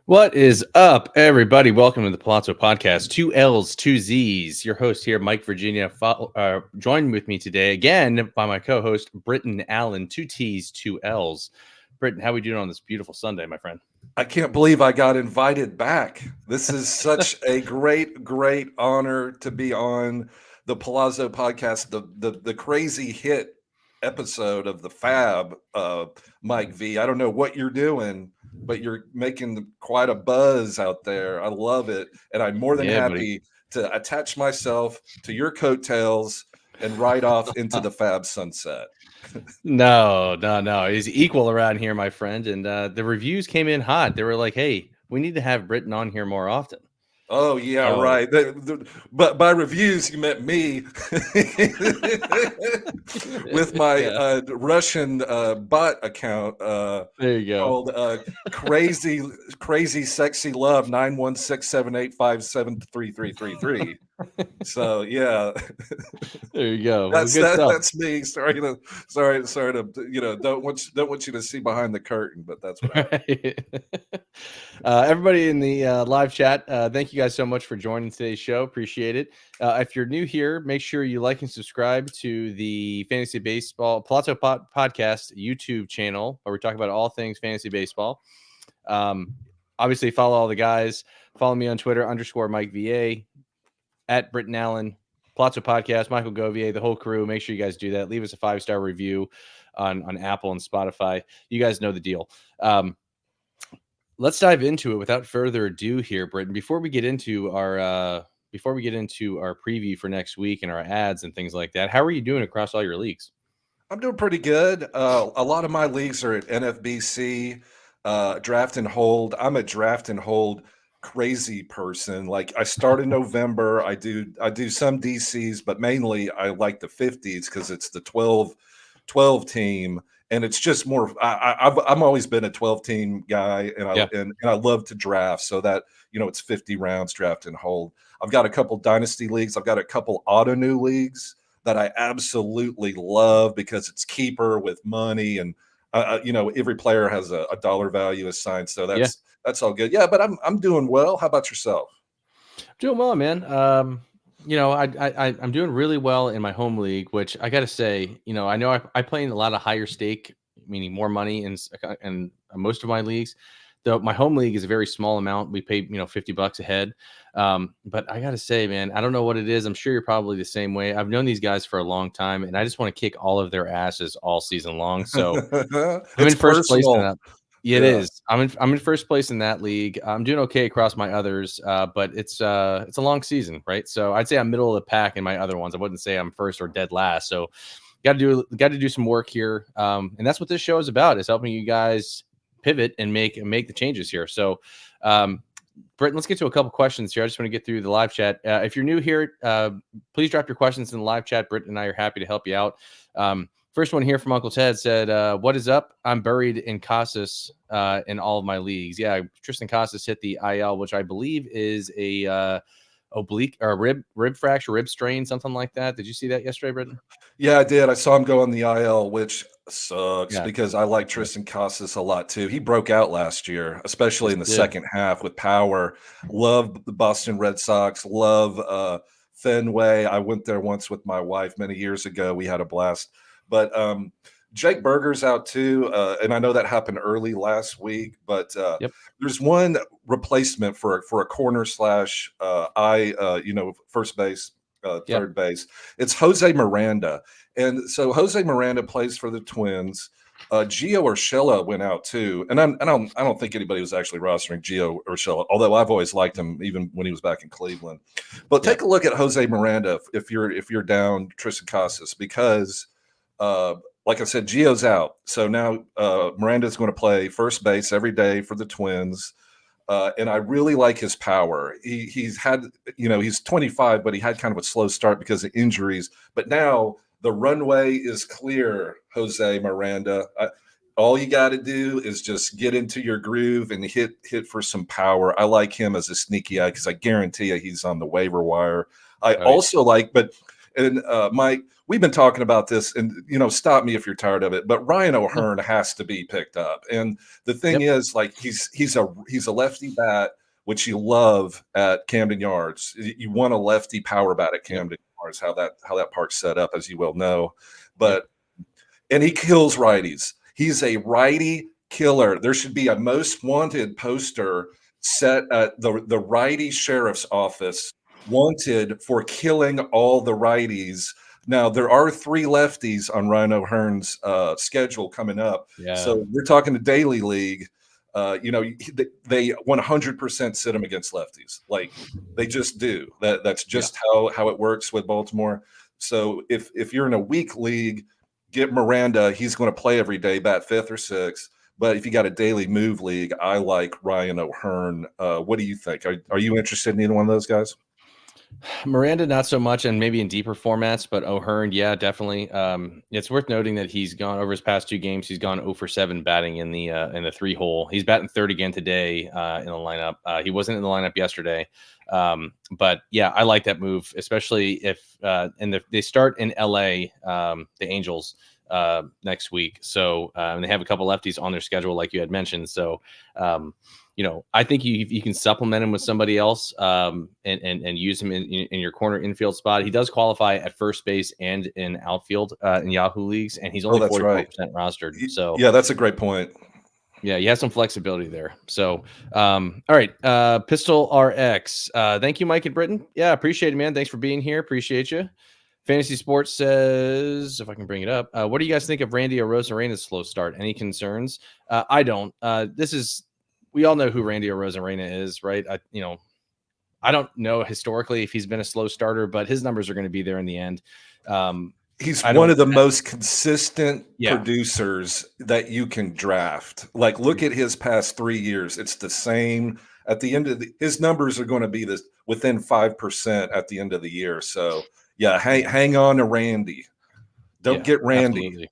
What is up, everybody? Welcome to the Palazzo Podcast. 2 L's, 2 Z's. Your host here, Mike Virginia. Joined with me today again by my co-host, Britton Allan. 2 T's, 2 L's. Britton, how are we doing on this beautiful Sunday, my friend? I can't believe I got invited back. This is such a great honor to be on the Palazzo Podcast, the crazy hit episode of the Fab, Mike V. I don't know what you're doing, but you're making quite a buzz out there. I love it, and I'm more than happy to attach myself to your coattails and ride off into the Fab sunset. No. It's equal around here, my friend. And the reviews came in hot. They were like, hey, we need to have Britton on here more often. Oh, yeah, So, right. But by reviews, you meant me with my Russian bot account there you go. called Crazy Sexy Love 91678573333. So yeah, there you go. That's me. Sorry to don't want you to see behind the curtain, but that's what happened. Everybody in the live chat, thank you guys so much for joining today's show. Appreciate it. If you're new here, make sure you like and subscribe to the Fantasy Baseball Palazzo Podcast YouTube channel, where we talk about all things fantasy baseball. Obviously, follow all the guys. Follow me on Twitter _Mike VA, at Britton Allan, Palazzo Podcast, Michael Govier, the whole crew. Make sure you guys do that. Leave us a 5-star review on Apple and Spotify. You guys know the deal. Let's dive into it without further ado here, Britton. Before we get into our preview for next week and our ads and things like that, how are you doing across all your leagues? I'm doing pretty good. A lot of my leagues are at NFBC, draft and hold. I'm a draft and hold crazy person. Like, I start in November. I do some DCs, but mainly I like the 50s because it's the 12 team. And it's just more. I'm always been a 12-team guy, and I love to draft. So that it's 50 rounds, draft and hold. I've got a couple dynasty leagues. I've got a couple auto new leagues that I absolutely love because it's keeper with money, and every player has a dollar value assigned. So that's all good. Yeah, but I'm doing well. How about yourself? Doing well, man. I'm doing really well in my home league, which I got to say, I know I play in a lot of higher stake, meaning more money in most of my leagues. Though my home league is a very small amount. We pay, $50 a head. But I got to say, man, I don't know what it is. I'm sure you're probably the same way. I've known these guys for a long time, and I just want to kick all of their asses all season long. So I'm in first place in that. Yeah, it is. I'm in first place in that league. I'm doing okay across my others, but it's a long season, right? So I'd say I'm middle of the pack in my other ones. I wouldn't say I'm first or dead last. So got to do some work here, and that's what this show is about: is helping you guys pivot and make the changes here. So, Britton, let's get to a couple questions here. I just want to get through the live chat. If you're new here, please drop your questions in the live chat. Britton and I are happy to help you out. First one here from Uncle Ted said, what is up? I'm buried in Casas in all of my leagues. Yeah, Tristan Casas hit the IL, which I believe is a oblique or rib fracture, rib strain, something like that. Did you see that yesterday, Britton? Yeah, I did. I saw him go on the IL, which sucks because I like Tristan Casas a lot too. He broke out last year, especially in the second half with power. Love the Boston Red Sox. Love Fenway. I went there once with my wife many years ago. We had a blast. But Jake Berger's out too, and I know that happened early last week. But there's one replacement for a corner / first base, third base. It's Jose Miranda, and so Jose Miranda plays for the Twins. Gio Urshela went out too, and I don't think anybody was actually rostering Gio Urshela, although I've always liked him even when he was back in Cleveland. But take a look at Jose Miranda if you're down Tristan Casas, because like I said, Gio's out. So now Miranda's going to play first base every day for the Twins. And I really like his power. He's had, he's 25, but he had kind of a slow start because of injuries. But now the runway is clear, Jose Miranda. All you got to do is just get into your groove and hit for some power. I like him as a sneaky eye because I guarantee you he's on the waiver wire. I also like, but And Mike, we've been talking about this, and stop me if you're tired of it, but Ryan O'Hearn has to be picked up. And the thing is, like, he's a lefty bat, which you love at Camden Yards. You want a lefty power bat at Camden Yards, how that park's set up, as you well know. But and he kills righties. He's a righty killer. There should be a most wanted poster set at the righty sheriff's office, wanted for killing all the righties. Now, there are 3 lefties on Ryan O'Hearn's schedule coming up. So we're talking to Daily League. They 100% sit him against lefties. Like, they just do. That's just how it works with Baltimore. So if you're in a weak league, get Miranda. He's going to play every day, bat 5th or 6th. But if you got a daily move league, I like Ryan O'Hearn. What do you think? Are you interested in either one of those guys? Miranda, not so much, and maybe in deeper formats, but O'Hearn, yeah, definitely. It's worth noting that he's gone over his past 2 games. He's gone 0 for 7 batting in the 3-hole. He's batting 3rd again today in the lineup. He wasn't in the lineup yesterday, but yeah, I like that move, especially if they start in LA, the Angels next week. So and they have a couple lefties on their schedule, like you had mentioned. So I think you can supplement him with somebody else and use him in your corner infield spot. He does qualify at first base and in outfield in Yahoo leagues, and he's only 44% rostered. So yeah, that's a great point. Yeah, you have some flexibility there. So, all right, Pistol RX. Thank you, Mike and Britton. Yeah, appreciate it, man. Thanks for being here. Appreciate you. Fantasy Sports says, if I can bring it up, what do you guys think of Randy Arozarena's slow start? Any concerns? I don't. We all know who Randy Arozarena is, right? I don't know historically if he's been a slow starter, but his numbers are going to be there in the end. He's one of the most consistent producers that you can draft. Like, look at his past 3 years. It's the same. At the end of his numbers are going to be within 5% at the end of the year. So yeah, hang on to Randy. Don't get Randy.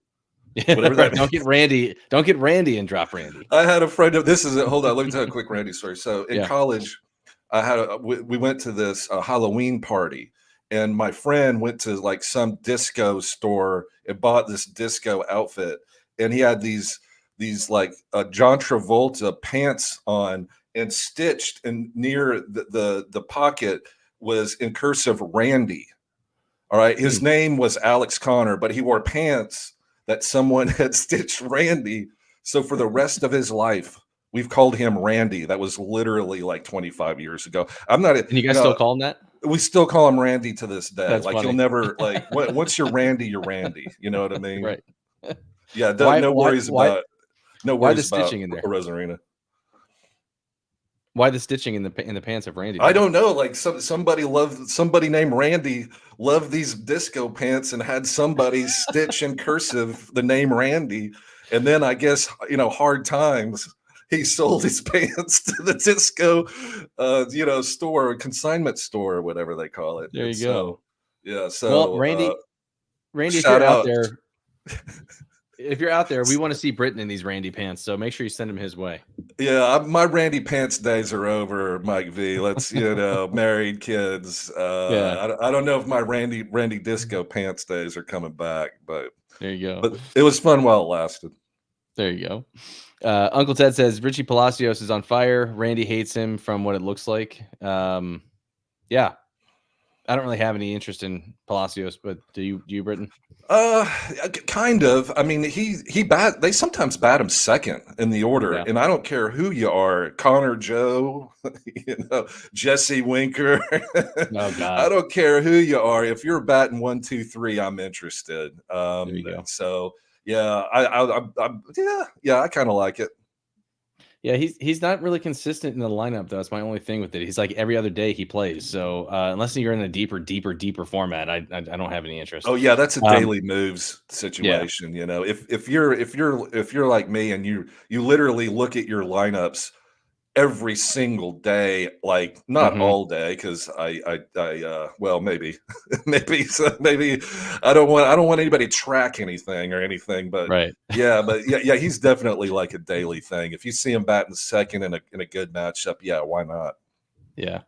Whatever that don't get Randy. Don't get Randy and drop Randy. I had a friend of hold on. Let me tell you a quick Randy story. So in college, we went to this Halloween party. And my friend went to like some disco store and bought this disco outfit. And he had these like John Travolta pants on, and stitched and near the pocket was in cursive Randy. All right. His name was Alex Connor, but he wore pants that someone had stitched Randy. So for the rest of his life, we've called him Randy. That was literally like 25 years ago. I'm not. And you guys still call him that? We still call him Randy to this day. That's like funny. You'll never once you're Randy, you're Randy. You know what I mean? Right. Yeah. No worries about the stitching in there. Rosarena. Why the stitching in the pants of Randy? I don't know. Like somebody named Randy loved these disco pants and had somebody stitch in cursive the name Randy. And then I guess, hard times, he sold his pants to the disco, store, consignment store, or whatever they call it. There you go. Yeah. So well, Randy, if you're out there, if you're out there, we want to see Britton in these Randy pants. So make sure you send him his way. Yeah, my Randy pants days are over, Mike V. Let's married kids. I don't know if my Randy disco pants days are coming back, but there you go. But it was fun while it lasted. There you go. Uncle Ted says Richie Palacios is on fire. Randy hates him from what it looks like. Yeah. I don't really have any interest in Palacios, but do you, Britton? Kind of. I mean, they sometimes bat him second in the order, and I don't care who you are, Connor Joe, Jesse Winker. Oh God. I don't care who you are. If you're batting 1, 2, 3, I'm interested. There you go. So yeah, I kind of like it. Yeah, he's not really consistent in the lineup, though. That's my only thing with it. He's like every other day he plays. So unless you're in a deeper format, I don't have any interest. Oh yeah, that's a daily moves situation. Yeah. If you're like me and you literally look at your lineups every single day, like not all day, because well maybe I don't want anybody to track anything, but right. yeah, he's definitely like a daily thing. If you see him batting second in a good matchup, yeah, why not? Yeah.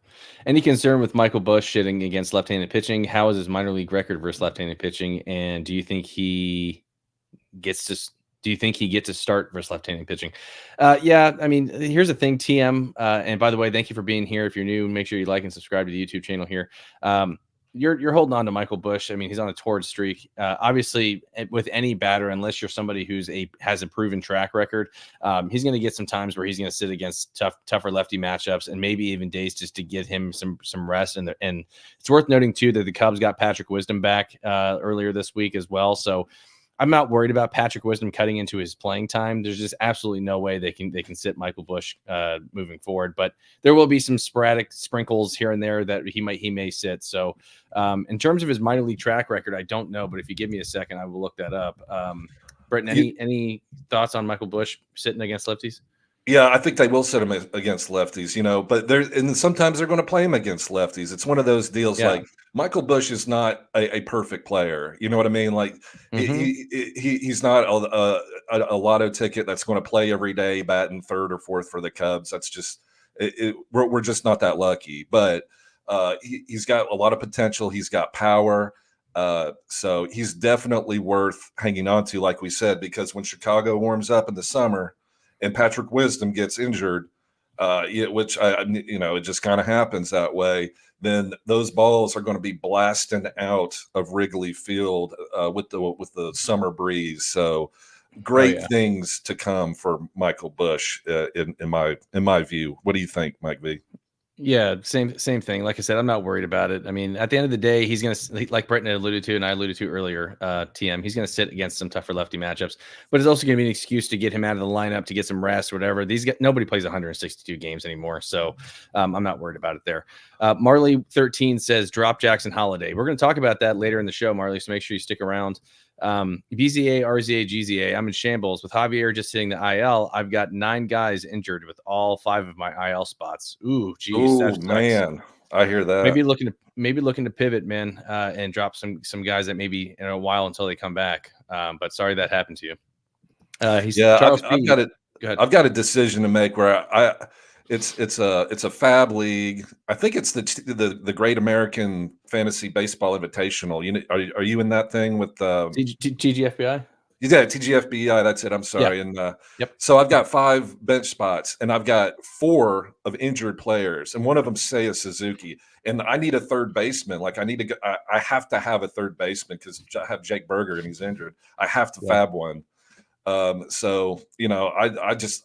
Any concern with Michael Busch hitting against left-handed pitching? How is his minor league record versus left-handed pitching? And do you think he gets to do you think he gets to start versus left-handed pitching? Yeah, I mean, here's the thing, TM. And by the way, thank you for being here. If you're new, make sure you like and subscribe to the YouTube channel here. You're holding on to Michael Busch. I mean, he's on a torrid streak. Obviously, with any batter, unless you're somebody has a proven track record, he's going to get some times where he's going to sit against tougher lefty matchups, and maybe even days just to get him some rest. And it's worth noting too that the Cubs got Patrick Wisdom back earlier this week as well. So I'm not worried about Patrick Wisdom cutting into his playing time. There's just absolutely no way they can sit Michael Busch moving forward. But there will be some sporadic sprinkles here and there that he may sit. So in terms of his minor league track record, I don't know. But if you give me a second, I will look that up. Britton, any thoughts on Michael Busch sitting against lefties? Yeah, I think they will set him against lefties, but sometimes they're going to play him against lefties. It's one of those deals. Yeah. Like Michael Busch is not a perfect player. You know what I mean? Like he's not a lotto ticket that's going to play every day, batting third or fourth for the Cubs. That's just we're just not that lucky. But he's got a lot of potential. He's got power. So he's definitely worth hanging on to, like we said, because when Chicago warms up in the summer and Patrick Wisdom gets injured, which it just kind of happens that way, then those balls are going to be blasting out of Wrigley Field with the summer breeze. So great things to come for Michael Busch in my view. What do you think, Mike V? Yeah, same thing. Like I said, I'm not worried about it. I mean, at the end of the day, he's going to, like Britton alluded to, and I alluded to earlier, TM, he's going to sit against some tougher lefty matchups, but it's also going to be an excuse to get him out of the lineup to get some rest or whatever. Nobody plays 162 games anymore, so I'm not worried about it there. Marley13 says, drop Jackson Holiday. We're going to talk about that later in the show, Marley, so make sure you stick around. BZA, RZA, GZA. I'm in shambles with Javier just hitting the IL. I've got 9 guys injured with all 5 of my IL spots. Ooh, geez, oh man, I hear that. Maybe looking to pivot, man, and drop some guys that maybe in a while until they come back. But sorry that happened to you. I've got a decision to make where it's a Fab league. I think it's the Great American Fantasy Baseball Invitational. Are you in that thing with TGFBI? Yeah, TGFBI. That's it. I'm sorry. Yeah. And so I've got 5 bench spots, and I've got 4 of injured players, and one of them Seiya Suzuki. And I need a third baseman. Like I have to have a third baseman because I have Jake Berger and he's injured. I have to fab one. So I just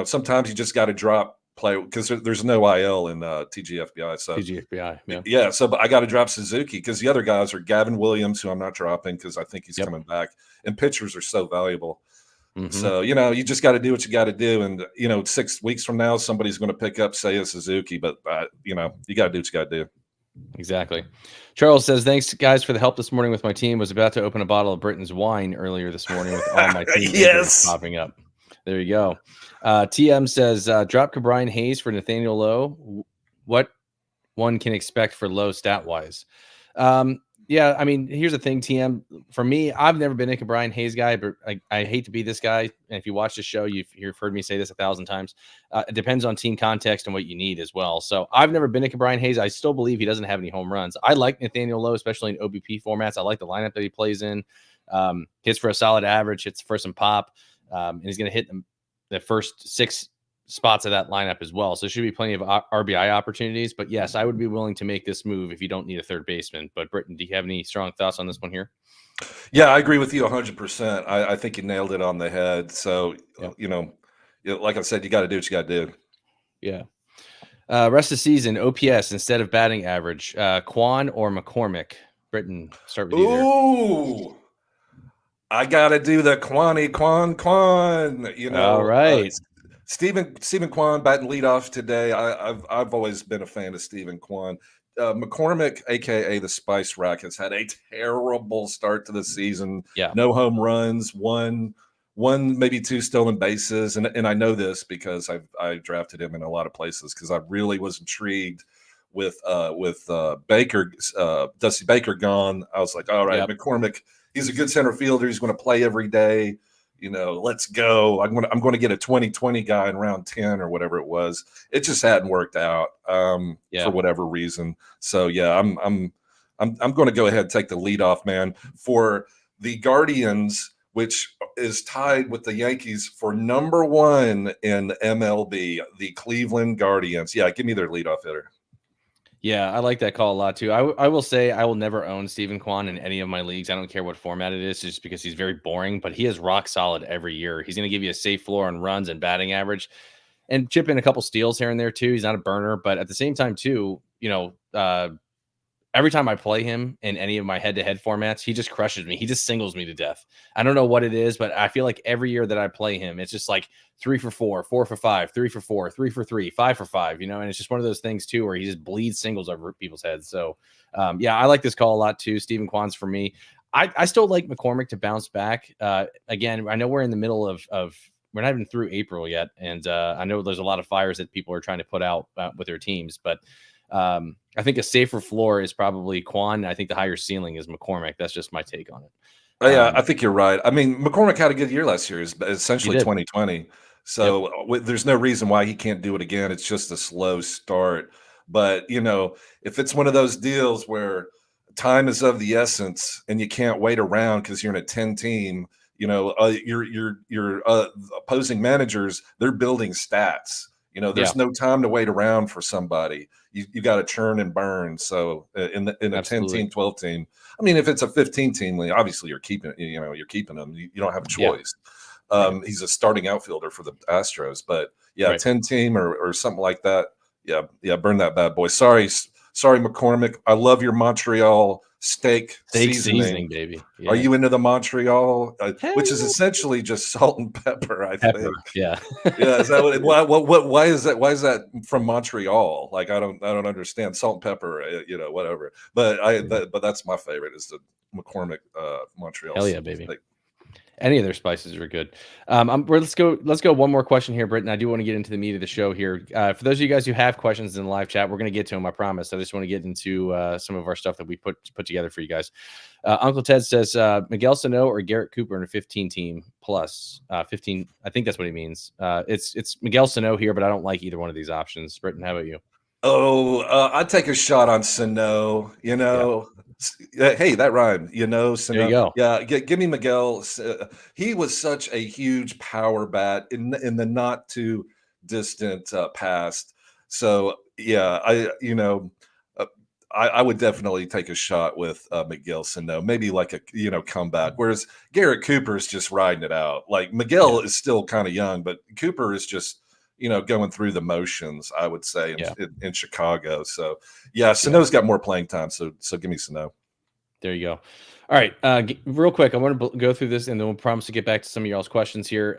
sometimes you just got to drop play because there's no IL in TGFBI. So TGFBI, yeah. So but I got to drop Suzuki because the other guys are Gavin Williams, who I'm not dropping because I think he's coming back, and pitchers are so valuable. Mm-hmm. So you just got to do what you got to do, and 6 weeks from now somebody's going to pick up Seiya Suzuki, but you got to do what you got to do. Exactly. Charles says, thanks guys for the help this morning with my team. Was about to open a bottle of Britton's wine earlier this morning with all my team popping up. There you go. TM says, drop Brian Hayes for Nathaniel Lowe. What one can expect for Lowe stat wise? Yeah, I mean, here's the thing, TM. For me, I've never been a Brian Hayes guy, but I hate to be this guy. And if you watch the show, you've heard me say this 1,000 times. It depends on team context and what you need as well. So I've never been a Brian Hayes. I still believe he doesn't have any home runs. I like Nathaniel Lowe, especially in OBP formats. I like the lineup that he plays in. Hits for a solid average, hits for some pop, and he's going to hit the first 6 spots of that lineup as well. So there should be plenty of RBI opportunities. But yes, I would be willing to make this move if you don't need a third baseman. But Britton, do you have any strong thoughts on this one here? Yeah, I agree with you 100%. I think you nailed it on the head. So, like I said, you got to do what you got to do. Yeah. Rest of the season, OPS instead of batting average, Quan or McCormick? Britton, start with you there. Ooh, I got to do the Quan. All right. Stephen Kwan batting leadoff today. I've always been a fan of Stephen Kwan. McCormick, aka the Spice Rack, has had a terrible start to the season. Yeah, no home runs, one maybe 2 stolen bases, and I know this because I drafted him in a lot of places because I really was intrigued with Baker, Dusty Baker gone. I was like, all right, McCormick, he's a good center fielder. He's going to play every day. let's go. I'm going to get a 2020 guy in round 10 or whatever it was. It just hadn't worked out for whatever reason. So yeah, I'm going to go ahead and take the lead off, man, for the Guardians, which is tied with the Yankees for number 1 in MLB, the Cleveland Guardians. Yeah, give me their leadoff hitter. Yeah, I like that call a lot too. I will say I will never own Stephen Kwan in any of my leagues. I don't care what format it is, just because he's very boring, but he is rock solid every year. He's going to give you a safe floor on runs and batting average and chip in a couple steals here and there too. He's not a burner, but at the same time too, every time I play him in any of my head-to-head formats, he just crushes me. He just singles me to death. I don't know what it is, but I feel like every year that I play him, it's just like 3 for 4, 4 for 5, 3 for 4, 3 for 3, 5 for 5, and it's just one of those things too where he just bleeds singles over people's heads. So, yeah, I like this call a lot too. Stephen Kwan's for me. I still like McCormick to bounce back. Again, I know we're in the middle of we're not even through April yet, and I know there's a lot of fires that people are trying to put out with their teams, but I think a safer floor is probably Kwan. I think the higher ceiling is McCormick. That's just my take on it. Yeah, I think you're right. I mean, McCormick had a good year last year, essentially 2020. So there's no reason why he can't do it again. It's just a slow start. But, if it's one of those deals where time is of the essence and you can't wait around because you're in a 10 team, your opposing managers, they're building stats. There's no time to wait around for somebody. You got to churn and burn. So in a 10 team, 12 team, I mean, if it's a 15 team league, obviously you're keeping him. You don't have a choice. He's a starting outfielder for the Astros, but 10 team or something like that. Yeah. Burn that bad boy. Sorry, McCormick. I love your Montreal steak seasoning, baby. Yeah. Are you into the Montreal, which is essentially just salt and pepper? I think. Yeah. Yeah. Is that why is that? Why is that from Montreal? Like I don't understand salt and pepper. Whatever. But that's my favorite is the McCormick Montreal. Hell yeah, baby. Any of their spices are good. Let's go one more question here, Britton. I do want to get into the meat of the show here. For those of you guys who have questions in the live chat, we're going to get to them, I promise. I just want to get into some of our stuff that we put together for you guys. Uncle Ted says Miguel Sano or Garrett Cooper in a 15 team plus 15. I think that's what he means. It's Miguel Sano here, but I don't like either one of these options. Britton, how about you? Oh, I'd take a shot on Sano. Hey, that rhymed. Sano. There you go. Yeah, give me Miguel. He was such a huge power bat in the not too distant past. So yeah, I would definitely take a shot with Miguel Sano, maybe like a comeback. Whereas Garrett Cooper is just riding it out. Like Miguel is still kind of young, but Cooper is just going through the motions, I would say, in Chicago. So, Sano's got more playing time. So give me Sano. There you go. All right. Real quick, I want to go through this, and then we'll promise to get back to some of y'all's questions here.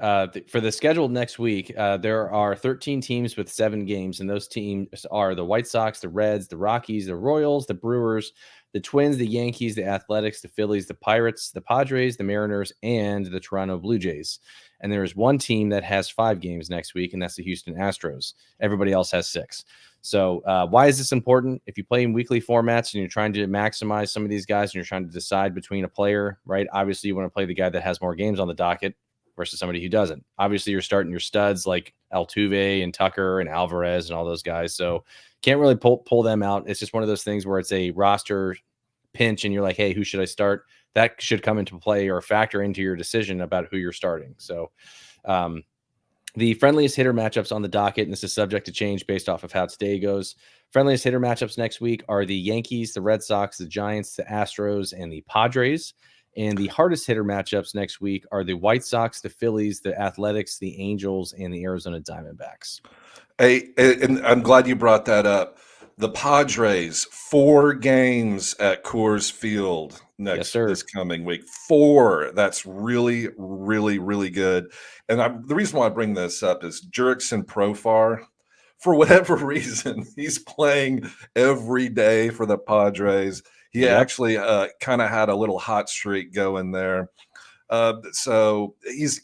For the schedule next week, there are 13 teams with 7 games, and those teams are the White Sox, the Reds, the Rockies, the Royals, the Brewers, the Twins, the Yankees, the Athletics, the Phillies, the Pirates, the Padres, the Mariners, and the Toronto Blue Jays. And there is one team that has 5 games next week, and that's the Houston Astros. Everybody else has 6. So why is this important? If you play in weekly formats and you're trying to maximize some of these guys and you're trying to decide between a player, right? Obviously, you want to play the guy that has more games on the docket versus somebody who doesn't. Obviously, you're starting your studs like Altuve and Tucker and Alvarez and all those guys. So can't really pull them out. It's just one of those things where it's a roster pinch and you're like, hey, who should I start? That should come into play or factor into your decision about who you're starting. So the friendliest hitter matchups on the docket, and this is subject to change based off of how today goes. Friendliest hitter matchups next week are the Yankees, the Red Sox, the Giants, the Astros, and the Padres. And the hardest hitter matchups next week are the White Sox, the Phillies, the Athletics, the Angels, and the Arizona Diamondbacks. Hey, and I'm glad you brought that up. The Padres, 4 games at Coors Field this coming week. 4. That's really, really, really good. And the reason why I bring this up is Jurickson Profar, for whatever reason, he's playing every day for the Padres. He actually kind of had a little hot streak going there. So he's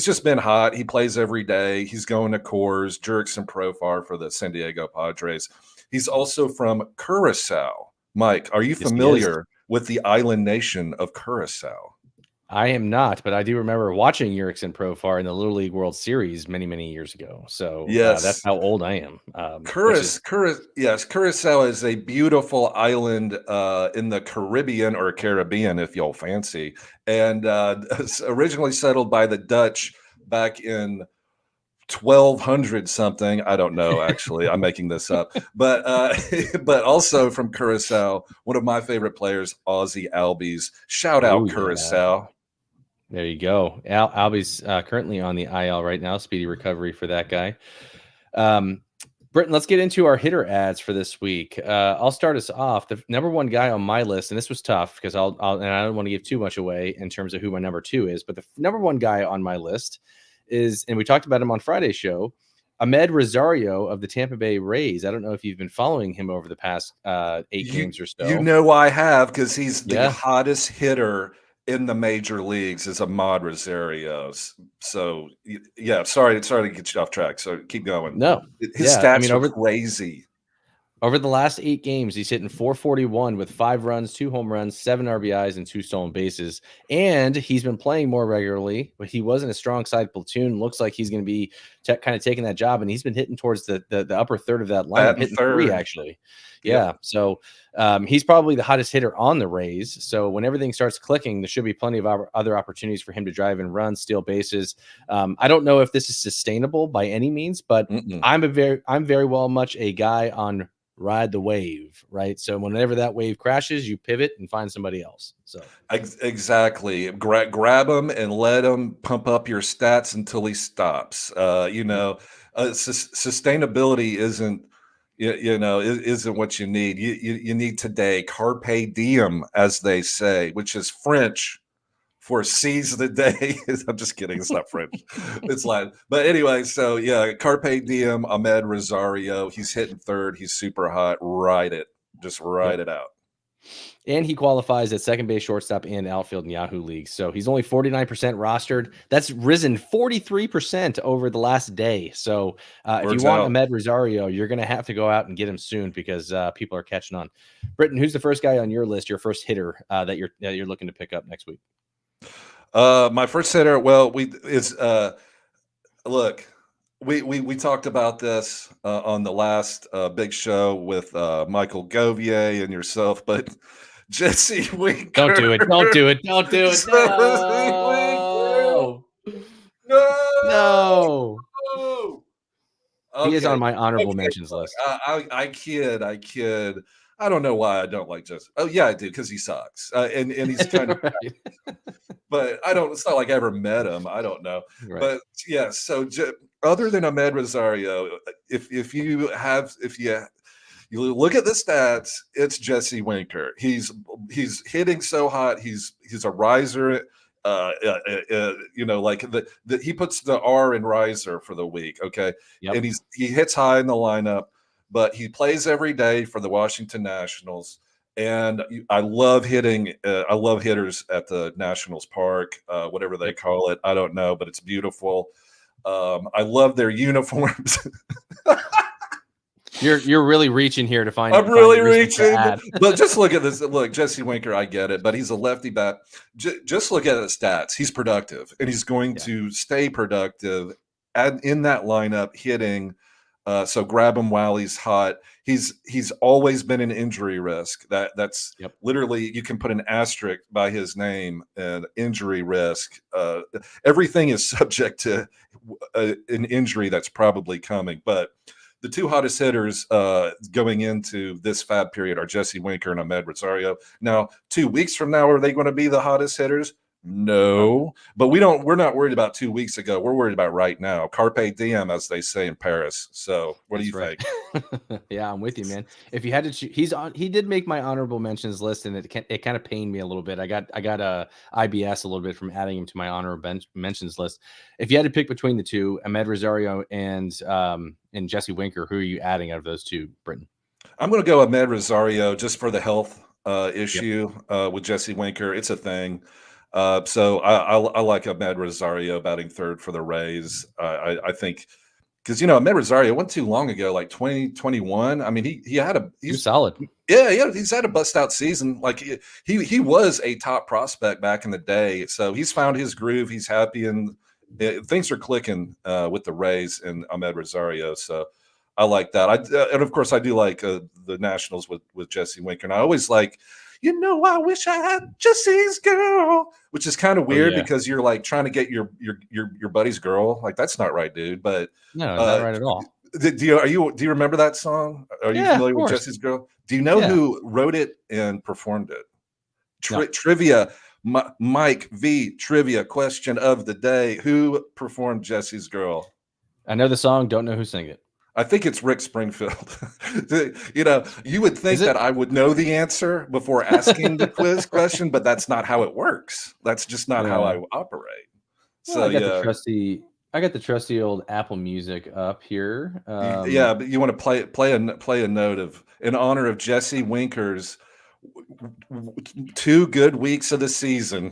just been hot. He plays every day. He's going to Coors. Jurickson Profar for the San Diego Padres. He's also from Curacao. Mike, are you familiar with the island nation of Curacao? I am not, but I do remember watching Yerrickson Profar in the Little League World Series many, many years ago. So that's Yes. how old I am, which is Yes, Curacao is a beautiful island in the Caribbean or Caribbean, if you'll fancy, and originally settled by the Dutch back in 1200 something. I don't know, actually. I'm making this up. But but also from Curacao, one of my favorite players, Ozzy Albies. Shout oh out yeah. Curacao. There you go. Albie's currently on the IL right now. Speedy recovery for that guy. Britton, let's get into our hitter ads for this week. I'll start us off. The number one guy on my list, and this was tough because and I don't want to give too much away in terms of who my number two is, but the number one guy on my list is, and we talked about him on Friday's show, Ahmed Rosario of the Tampa Bay Rays. I don't know if you've been following him over the past 8 games or You so. know I have, because he's the Yeah. hottest hitter in the major leagues is Ahmad Rosario. So yeah, sorry to get you off track. So keep going. No. His Yeah. I stats mean, are crazy. over the last 8 games, he's hitting .441 with 5 runs, 2 home runs, 7 RBIs, and 2 stolen bases. And he's been playing more regularly, but he wasn't a strong side platoon. Looks like he's going to be kind of taking that job, and he's been hitting towards the upper third of that lineup, Batting hitting third. 3 actually. Yep. Yeah, so he's probably the hottest hitter on the Rays. So when everything starts clicking, there should be plenty of other opportunities for him to drive and run, steal bases. I don't know if this is sustainable by any means, but I'm very well much a guy on ride the wave, right? So whenever that wave crashes, you pivot and find somebody else. So exactly, grab him and let him pump up your stats until he stops. Sustainability isn't isn't what you need. You need today. Carpe diem, as they say, which is French for seize the day. I'm just kidding. It's not French. It's Latin. But anyway, so yeah, Carpe Diem, Ahmed Rosario. He's hitting third. He's super hot. Ride it. Just ride it out. And he qualifies at second base, shortstop, and outfield in Yahoo leagues. So he's only 49% rostered. That's risen 43% over the last day. So if you want Ahmed Rosario, you're going to have to go out and get him soon because people are catching on. Britton, who's the first guy on your list, your first hitter that you're looking to pick up next week? My first hitter, well, look, we talked about this on the last big show with Michael Govier and yourself, but Jesse Winker. Don't do it. Don't do it. Don't do it. No. No. Okay. He is on my honorable mentions list. I kid. I don't know why I don't like Jesse. Oh yeah, I do, because he sucks, and he's kind of. Right. But I don't. It's not like I ever met him. I don't know. Right. But yeah. So other than Ahmed Rosario, if you look at the stats, it's Jesse Winker. He's hitting so hot. He's a riser. Like he puts the R in riser for the week. Okay. Yep. And he hits high in the lineup, but he plays every day for the Washington Nationals. And I love hitting. I love hitters at the Nationals Park, whatever they call it. I don't know, but it's beautiful. I love their uniforms. You're really reaching here to find. I'm really reaching, but just look at this. Look, Jesse Winker, I get it, but he's a lefty bat. Just look at the stats. He's productive, and he's going to stay productive in that lineup, hitting. So grab him while he's hot. He's always been an injury risk. That's literally, you can put an asterisk by his name, and injury risk. Everything is subject to an injury that's probably coming, but. The two hottest hitters going into this Fab period are Jesse Winker and Ahmed Rosario. Now, 2 weeks from now, are they going to be the hottest hitters? No, but we're not worried about 2 weeks ago. We're worried about right now. Carpe diem, as they say in Paris. So what do you think? Yeah, I'm with you, man. If you had to choose, he did make my honorable mentions list, and it kind of pained me a little bit. I got a IBS a little bit from adding him to my honorable mentions list. If you had to pick between the two, Ahmed Rosario and Jesse Winker, who are you adding out of those two, Britton? I'm going to go Ahmed Rosario just for the health issue with Jesse Winker. It's a thing. So I like Ahmed Rosario batting third for the Rays. I think because Ahmed Rosario wasn't too long ago, like 2021. I mean, He was solid. yeah, he's had a bust out season. Like he was a top prospect back in the day. So he's found his groove. He's happy, and things are clicking with the Rays and Ahmed Rosario. So I like that. And of course I do like the Nationals with Jesse Winker. And I always like, I wish I had Jesse's girl, which is kind of weird because you're like trying to get your buddy's girl. Like that's not right, dude. But no, not right at all. Do you remember that song? Are you familiar with Jesse's Girl? Do you know who wrote it and performed it? Trivia, Mike V. Trivia question of the day: who performed Jesse's Girl? I know the song, don't know who sang it. I think it's Rick Springfield. You would think that I would know the answer before asking the quiz question, but that's not how it works. That's just not how I operate. Well, I got the trusty old Apple Music up here. But you want to play a note of in honor of Jesse Winker's 2 good weeks of the season,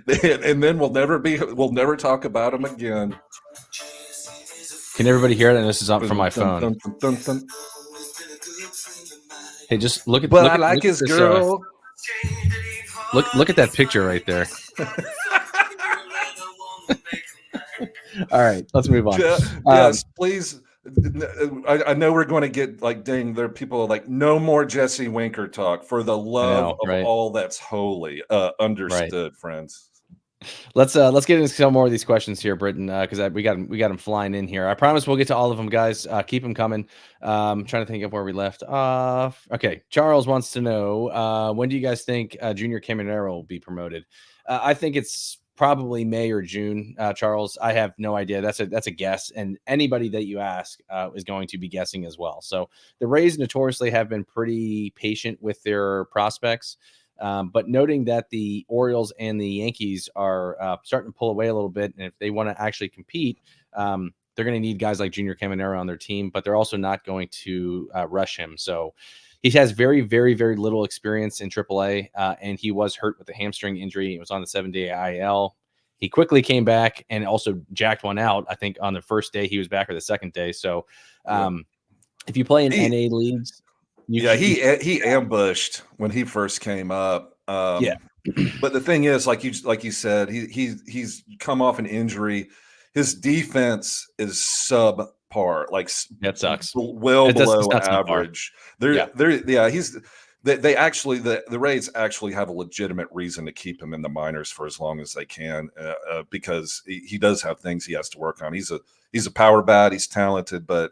and then we'll never talk about him again. Can everybody hear it? And this is up from my phone. Hey, just look at. I like his girl. Look at that picture right there. All right, let's move on. Yes, please. I know we're going to get like ding. There are people like no more Jesse Winker talk for the love of all that's holy. Understood, friends. Let's get into some more of these questions here, Britton, because we got them flying in here. I promise we'll get to all of them, guys. Keep them coming. Trying to think of where we left off. Okay, Charles wants to know when do you guys think Junior Caminero will be promoted? I think it's probably May or June, Charles. I have no idea. That's a guess, and anybody that you ask is going to be guessing as well. So the Rays notoriously have been pretty patient with their prospects, but noting that the Orioles and the Yankees are starting to pull away a little bit, and if they want to actually compete, they're going to need guys like Junior Caminero on their team, but they're also not going to rush him. So he has very, very, very little experience in AAA, and he was hurt with a hamstring injury. He was on the 7-day IL. He quickly came back and also jacked one out, I think, on the first day he was back or the second day. So if you play in NA leagues, he ambushed when he first came up. But the thing is, like you said, he's come off an injury. His defense is subpar, like that sucks. Well below average. They actually the Rays actually have a legitimate reason to keep him in the minors for as long as they can, because he does have things he has to work on. He's a power bat. He's talented, but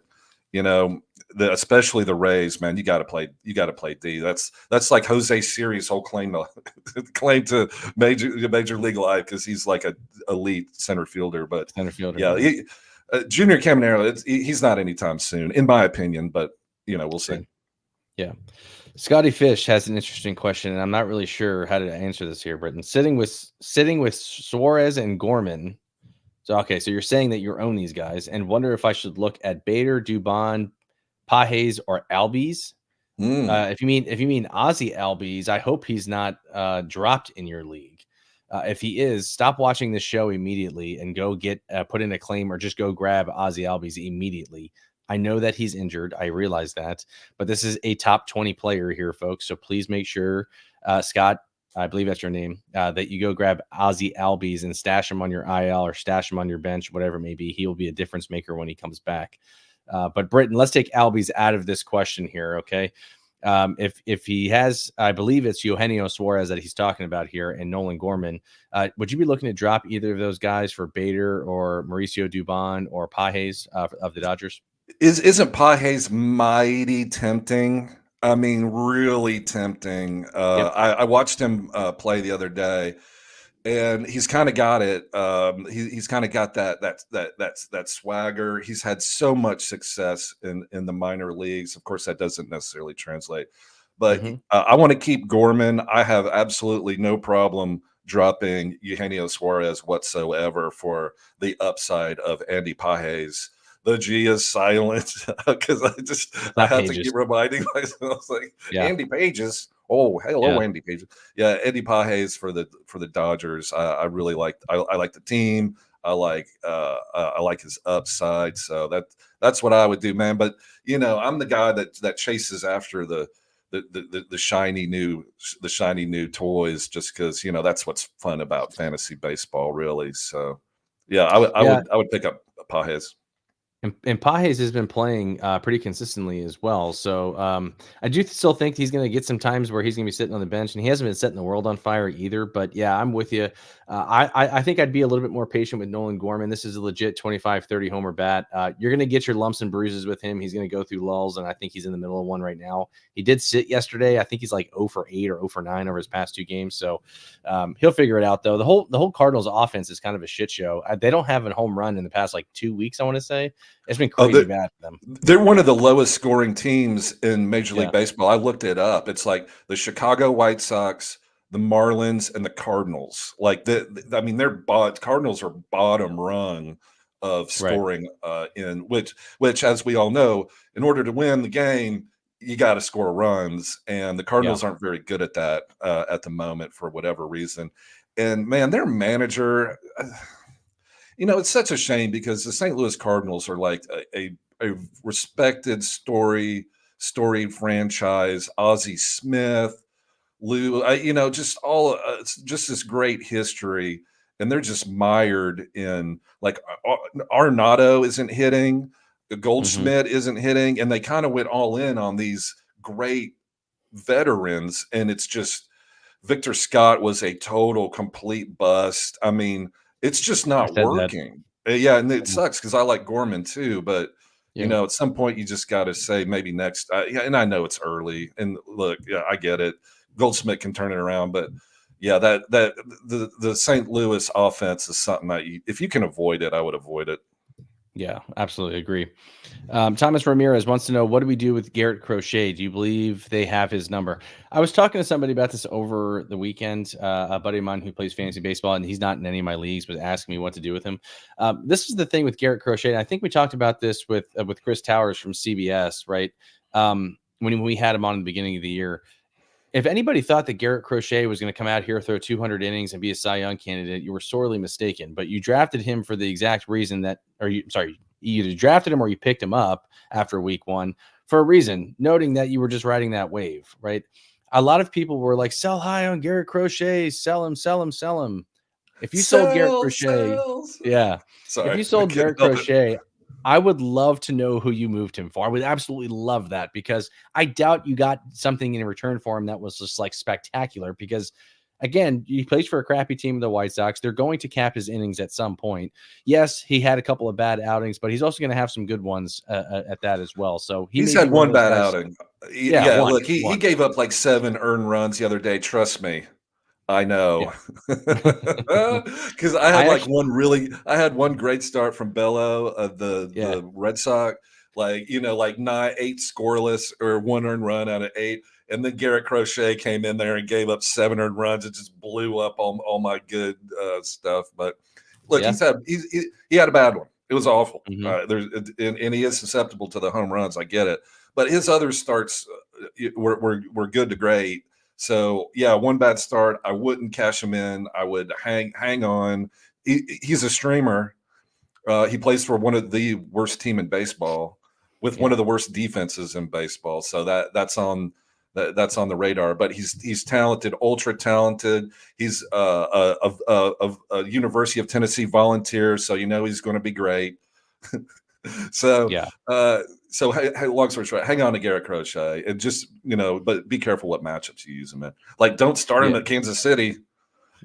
especially the Rays, man, you got to play D. That's like Jose Siri's whole claim to major league life, because he's like a elite center fielder. But Junior Caminero, he's not anytime soon, in my opinion. But we'll see. Yeah. Scotty Fish has an interesting question, and I'm not really sure how to answer this here, Britton. Sitting with Suarez and Gorman. So you're saying that you own these guys, and wonder if I should look at Bader, Dubon, Pages, or Albies. If you mean Ozzy Albies, I hope he's not dropped in your league. If he is, stop watching this show immediately and go get put in a claim, or just go grab Ozzy Albies immediately. I know that he's injured. I realize that, but this is a top 20 player here, folks. So please make sure, Scott, I believe that's your name, that you go grab Ozzy Albies and stash him on your IL or stash him on your bench, whatever it may be. He will be a difference maker when he comes back. But Britton, let's take Albies out of this question here, okay? If he has, I believe it's Eugenio Suarez that he's talking about here, and Nolan Gorman, would you be looking to drop either of those guys for Bader or Mauricio Dubon or Pages of the Dodgers? Isn't Pages mighty tempting? I mean, really tempting. I watched him play the other day, and he's kind of got it. He's kind of got that swagger. He's had so much success in the minor leagues. Of course, that doesn't necessarily translate, but I want to keep Gorman. I have absolutely no problem dropping Eugenio Suarez whatsoever for the upside of Andy Pages. The G is silent because I have to keep reminding myself, like Andy Pages. Oh, hello, Andy Pages. Yeah, Andy Pages for the Dodgers. I really like. I like the team. I like his upside. So that's what I would do, man. But I'm the guy that chases after the shiny new toys, just because that's what's fun about fantasy baseball, really. So yeah, Yeah. I would pick up Pages. And Pages has been playing pretty consistently as well. So I do still think he's going to get some times where he's going to be sitting on the bench, and he hasn't been setting the world on fire either. But yeah, I'm with you. I think I'd be a little bit more patient with Nolan Gorman. This is a legit 25-30 homer bat. You're going to get your lumps and bruises with him. He's going to go through lulls, and I think he's in the middle of one right now. He did sit yesterday. I think he's like 0 for 8 or 0 for 9 over his past 2 games. So he'll figure it out, though. The whole Cardinals offense is kind of a shit show. They don't have a home run in the past like 2 weeks, I want to say. It's been crazy bad for them. They're one of the lowest scoring teams in Major League Yeah. Baseball. I looked it up. It's like the Chicago White Sox, the Marlins, and the Cardinals. Like Cardinals are bottom rung of scoring in which, as we all know, in order to win the game, you got to score runs, and the Cardinals aren't very good at that at the moment for whatever reason. And man, their manager. It's such a shame because the St. Louis Cardinals are like a respected storied franchise. Ozzie Smith, Lou, just all just this great history, and they're just mired in like Arenado isn't hitting, Goldschmidt isn't hitting, and they kind of went all in on these great veterans, and it's just Victor Scott was a total complete bust. I mean, it's just not working. Yeah, and it sucks because I like Gorman too, but at some point you just got to say maybe next. And I know it's early, and look, yeah, I get it. Goldsmith can turn it around, but yeah, the St. Louis offense is something that if you can avoid it, I would avoid it. Yeah, absolutely agree. Thomas Ramirez wants to know, what do we do with Garrett Crochet? Do you believe they have his number? I was talking to somebody about this over the weekend. A buddy of mine who plays fantasy baseball, and he's not in any of my leagues, was asking me what to do with him. This is the thing with Garrett Crochet. And I think we talked about this with Chris Towers from CBS, right? When we had him on in the beginning of the year. If anybody thought that Garrett Crochet was going to come out here, throw 200 innings, and be a Cy Young candidate, you were sorely mistaken. But you drafted him for the exact reason you either drafted him or you picked him up after week 1 for a reason, noting that you were just riding that wave, right? A lot of people were like, sell high on Garrett Crochet, sell him, sell him, sell him. If you sold Garrett Crochet, if you sold Garrett Crochet, I would love to know who you moved him for. I would absolutely love that, because I doubt you got something in return for him that was just like spectacular, because again, he plays for a crappy team, the White Sox. They're going to cap his innings at some point. Yes, he had a couple of bad outings, but he's also going to have some good ones at that as well. So he's had one bad outing. Look, he gave up like 7 earned runs the other day. Trust me. I know, because I had one great start from Bello, the Red Sox, like 8 scoreless or 1 earned run out of 8, and then Garrett Crochet came in there and gave up 7 earned runs. It just blew up all my good stuff. But look, he had a bad one. It was awful. And he is susceptible to the home runs. I get it, but his other starts were good to great. So yeah, one bad start. I wouldn't cash him in. I would hang on. He's a streamer. He plays for one of the worst team in baseball, with one of the worst defenses in baseball. So that's on the radar. But he's talented, ultra talented. He's a University of Tennessee volunteer, so he's going to be great. So long story short, hang on to Garrett Crochet, and just but be careful what matchups you use him in. Like, don't start him at Kansas City.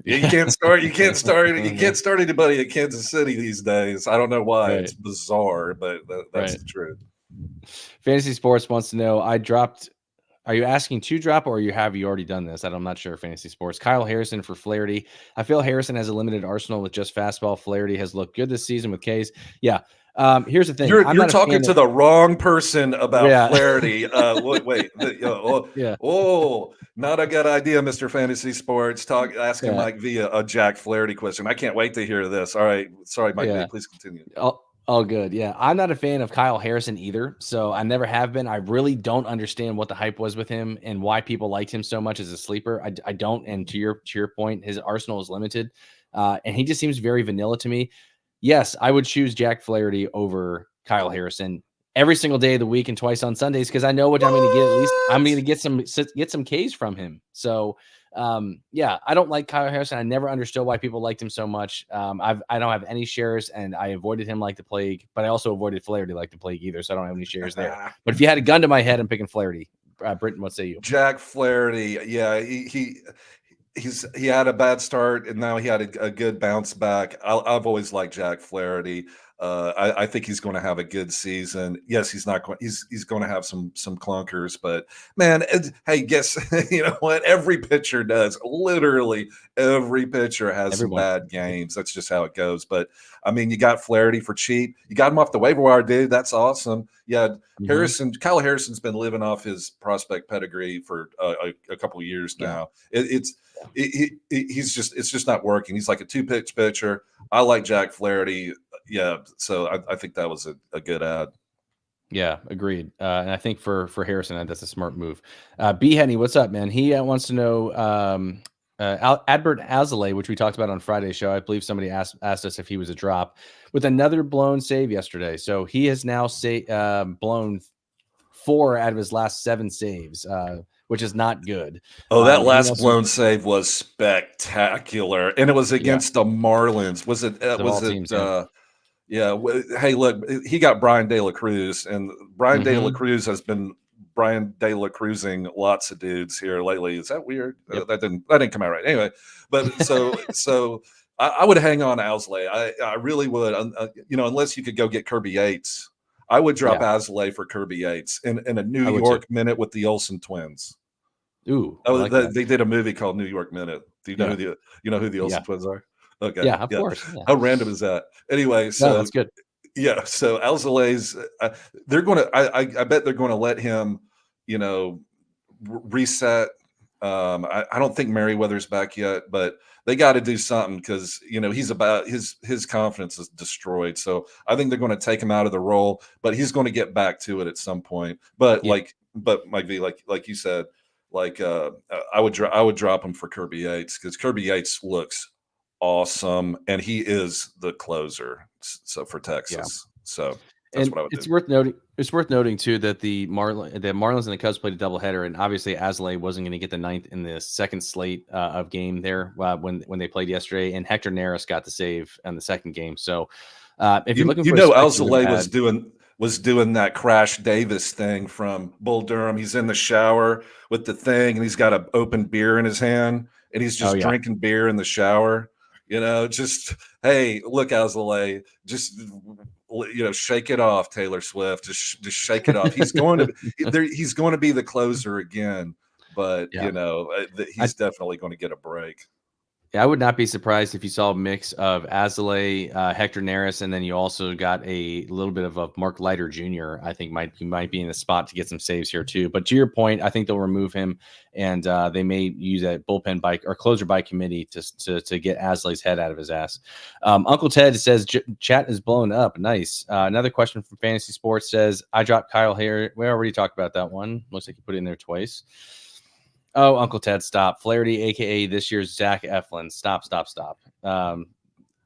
You can't start anybody at Kansas City these days. I don't know why. It's bizarre, but that's the truth. Fantasy Sports wants to know, are you asking to drop, or have you already done this? I'm not sure. Fantasy Sports. Kyle Harrison for Flaherty. I feel Harrison has a limited arsenal with just fastball. Flaherty has looked good this season with Ks. Yeah. Here's the thing. You're talking to the wrong person about Flaherty. Wait. Not a good idea, Mr. Fantasy Sports. Asking Mike V a Jack Flaherty question. I can't wait to hear this. All right. Sorry, Mike V. Please continue. All good. Yeah. I'm not a fan of Kyle Harrison either. So I never have been. I really don't understand what the hype was with him and why people liked him so much as a sleeper. I don't. And to your point, his arsenal is limited. And he just seems very vanilla to me. yes, I would choose Jack Flaherty over Kyle Harrison every single day of the week and twice on Sundays because I know what I'm going to get. At least I'm going to get some Ks from him. So, yeah, I don't like Kyle Harrison. I never understood why people liked him so much. I don't have any shares, and I avoided him like the plague. But I also avoided Flaherty like the plague either, so I don't have any shares there. But if you had a gun to my head, I'm picking Flaherty. Britton, what say you? Jack Flaherty, yeah, he had a bad start and now he had a good bounce back. I've always liked Jack Flaherty. I think he's going to have a good season. Yes, he's not going. He's going to have some clunkers, but man, hey, guess you know what? Every pitcher does. Literally, every pitcher has some bad games. That's just how it goes. But I mean, you got Flaherty for cheap. You got him off the waiver wire, dude. That's awesome. Yeah, Kyle Harrison's been living off his prospect pedigree for a couple of years now. It's just not working. He's like a 2-pitch pitcher. I like Jack Flaherty. Yeah, so I think that was a good ad. Yeah, agreed. And I think for Harrison, that's a smart move. B Henny, what's up, man? He wants to know Adbert Azalea, which we talked about on Friday's show. I believe somebody asked us if he was a drop with another blown save yesterday. So he has now blown 4 out of his last 7 saves, which is not good. Oh, that last blown save was spectacular, and it was against the Marlins. Was it? Yeah. Hey, look, he got Brian De La Cruz, and Brian De La Cruz has been Brian De La Cruzing lots of dudes here lately. Is that weird? Yep. That didn't come out right. Anyway, but so I would hang on Alzolay. I really would. You know, unless you could go get Kirby Yates, I would drop Alzolay for Kirby Yates in a New York Minute with the Olsen twins. Ooh, they did a movie called New York Minute. Do you know who the Olsen twins are? Okay. Yeah, of course. Yeah. How random is that? Anyway, so that's good. Yeah, so Alzolay's they're going to. I bet they're going to let him, you know, reset. I don't think Merriweather's back yet, but they got to do something because you know he's about his confidence is destroyed. So I think they're going to take him out of the role, but he's going to get back to it at some point. But Mike V, like you said, I would drop him for Kirby Yates because Kirby Yates looks awesome, and he is the closer. So for Texas, so that's what I would do. It's worth noting too that the Marlins and the Cubs played a doubleheader, and obviously Azalea wasn't going to get the 9th in the second slate of game there when they played yesterday, and Hector Neris got the save in the second game. So if you're looking for, Alzolay was doing that Crash Davis thing from Bull Durham. He's in the shower with the thing, and he's got an open beer in his hand, and he's just drinking beer in the shower. You know, just hey, look, Alzolay, just shake it off, Taylor Swift. Just shake it off. He's going to be the closer again, but he's definitely going to get a break. Yeah, I would not be surprised if you saw a mix of Azalea, Hector Neris, and then you also got a little bit of a Mark Leiter Jr. I think might be in the spot to get some saves here too. But to your point, I think they'll remove him, and they may use a bullpen by or closer by committee to get Azalea's head out of his ass. Uncle Ted says chat is blown up. Nice. Another question from Fantasy Sports says I dropped Kyle Harris. We already talked about that one. Looks like you put it in there twice. Oh, Uncle Ted, stop. Flaherty, a.k.a. this year's Zach Eflin. Stop. No,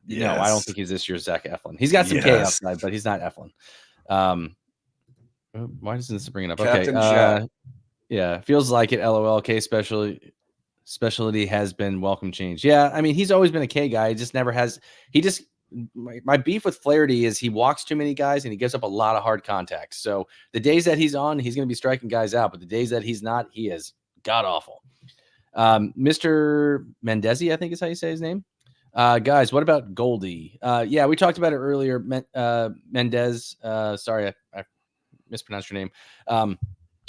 I don't think he's this year's Zach Eflin. He's got some K outside, but he's not Eflin. Why doesn't this bring it up? Captain okay. Yeah, feels like it. LOL. K specialty has been welcome change. Yeah, I mean, he's always been a K guy. He just never has. My beef with Flaherty is he walks too many guys and he gives up a lot of hard contacts. So the days that he's on, he's going to be striking guys out. But the days that he's not, he is god awful. Mr. Mendezi, I think is how you say his name. Guys, what about Goldie? Yeah, we talked about it earlier. Mendez. Sorry, I mispronounced your name.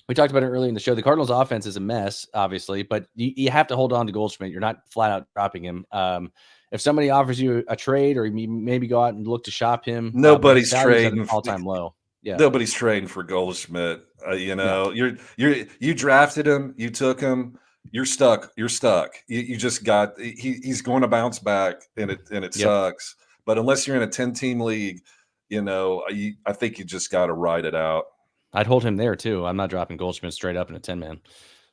We talked about it earlier in the show. The Cardinals' offense is a mess, obviously, but you have to hold on to Goldschmidt. You're not flat out dropping him. If somebody offers you a trade, or you maybe go out and look to shop him, nobody's trading all-time low. Yeah, nobody's trading for Goldschmidt. You drafted him, you took him, you're stuck. You just got he's going to bounce back, and it sucks. But unless you're in a 10-team league, I think you just got to ride it out. I'd hold him there too. I'm not dropping Goldschmidt straight up in a 10-man.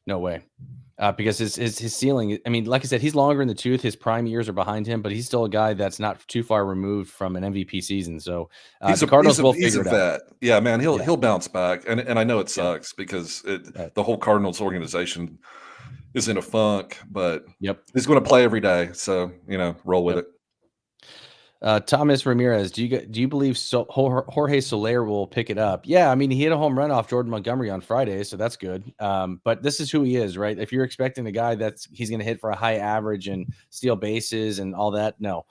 No way. Because his ceiling, I mean, like I said, he's longer in the tooth. His prime years are behind him, but he's still a guy that's not too far removed from an MVP season. So He's the a Cardinals will figure it out. vet. Yeah, man, Yeah, he'll bounce back. And I know it yeah, sucks because right. the whole Cardinals organization is in a funk, but Yep, he's going to play every day. So, roll with yep. it. Thomas Ramirez, do you believe Jorge Soler will pick it up? Yeah, I mean he hit a home run off Jordan Montgomery on Friday, so that's good. But this is who he is, right? If you're expecting a guy he's going to hit for a high average and steal bases and all that, no,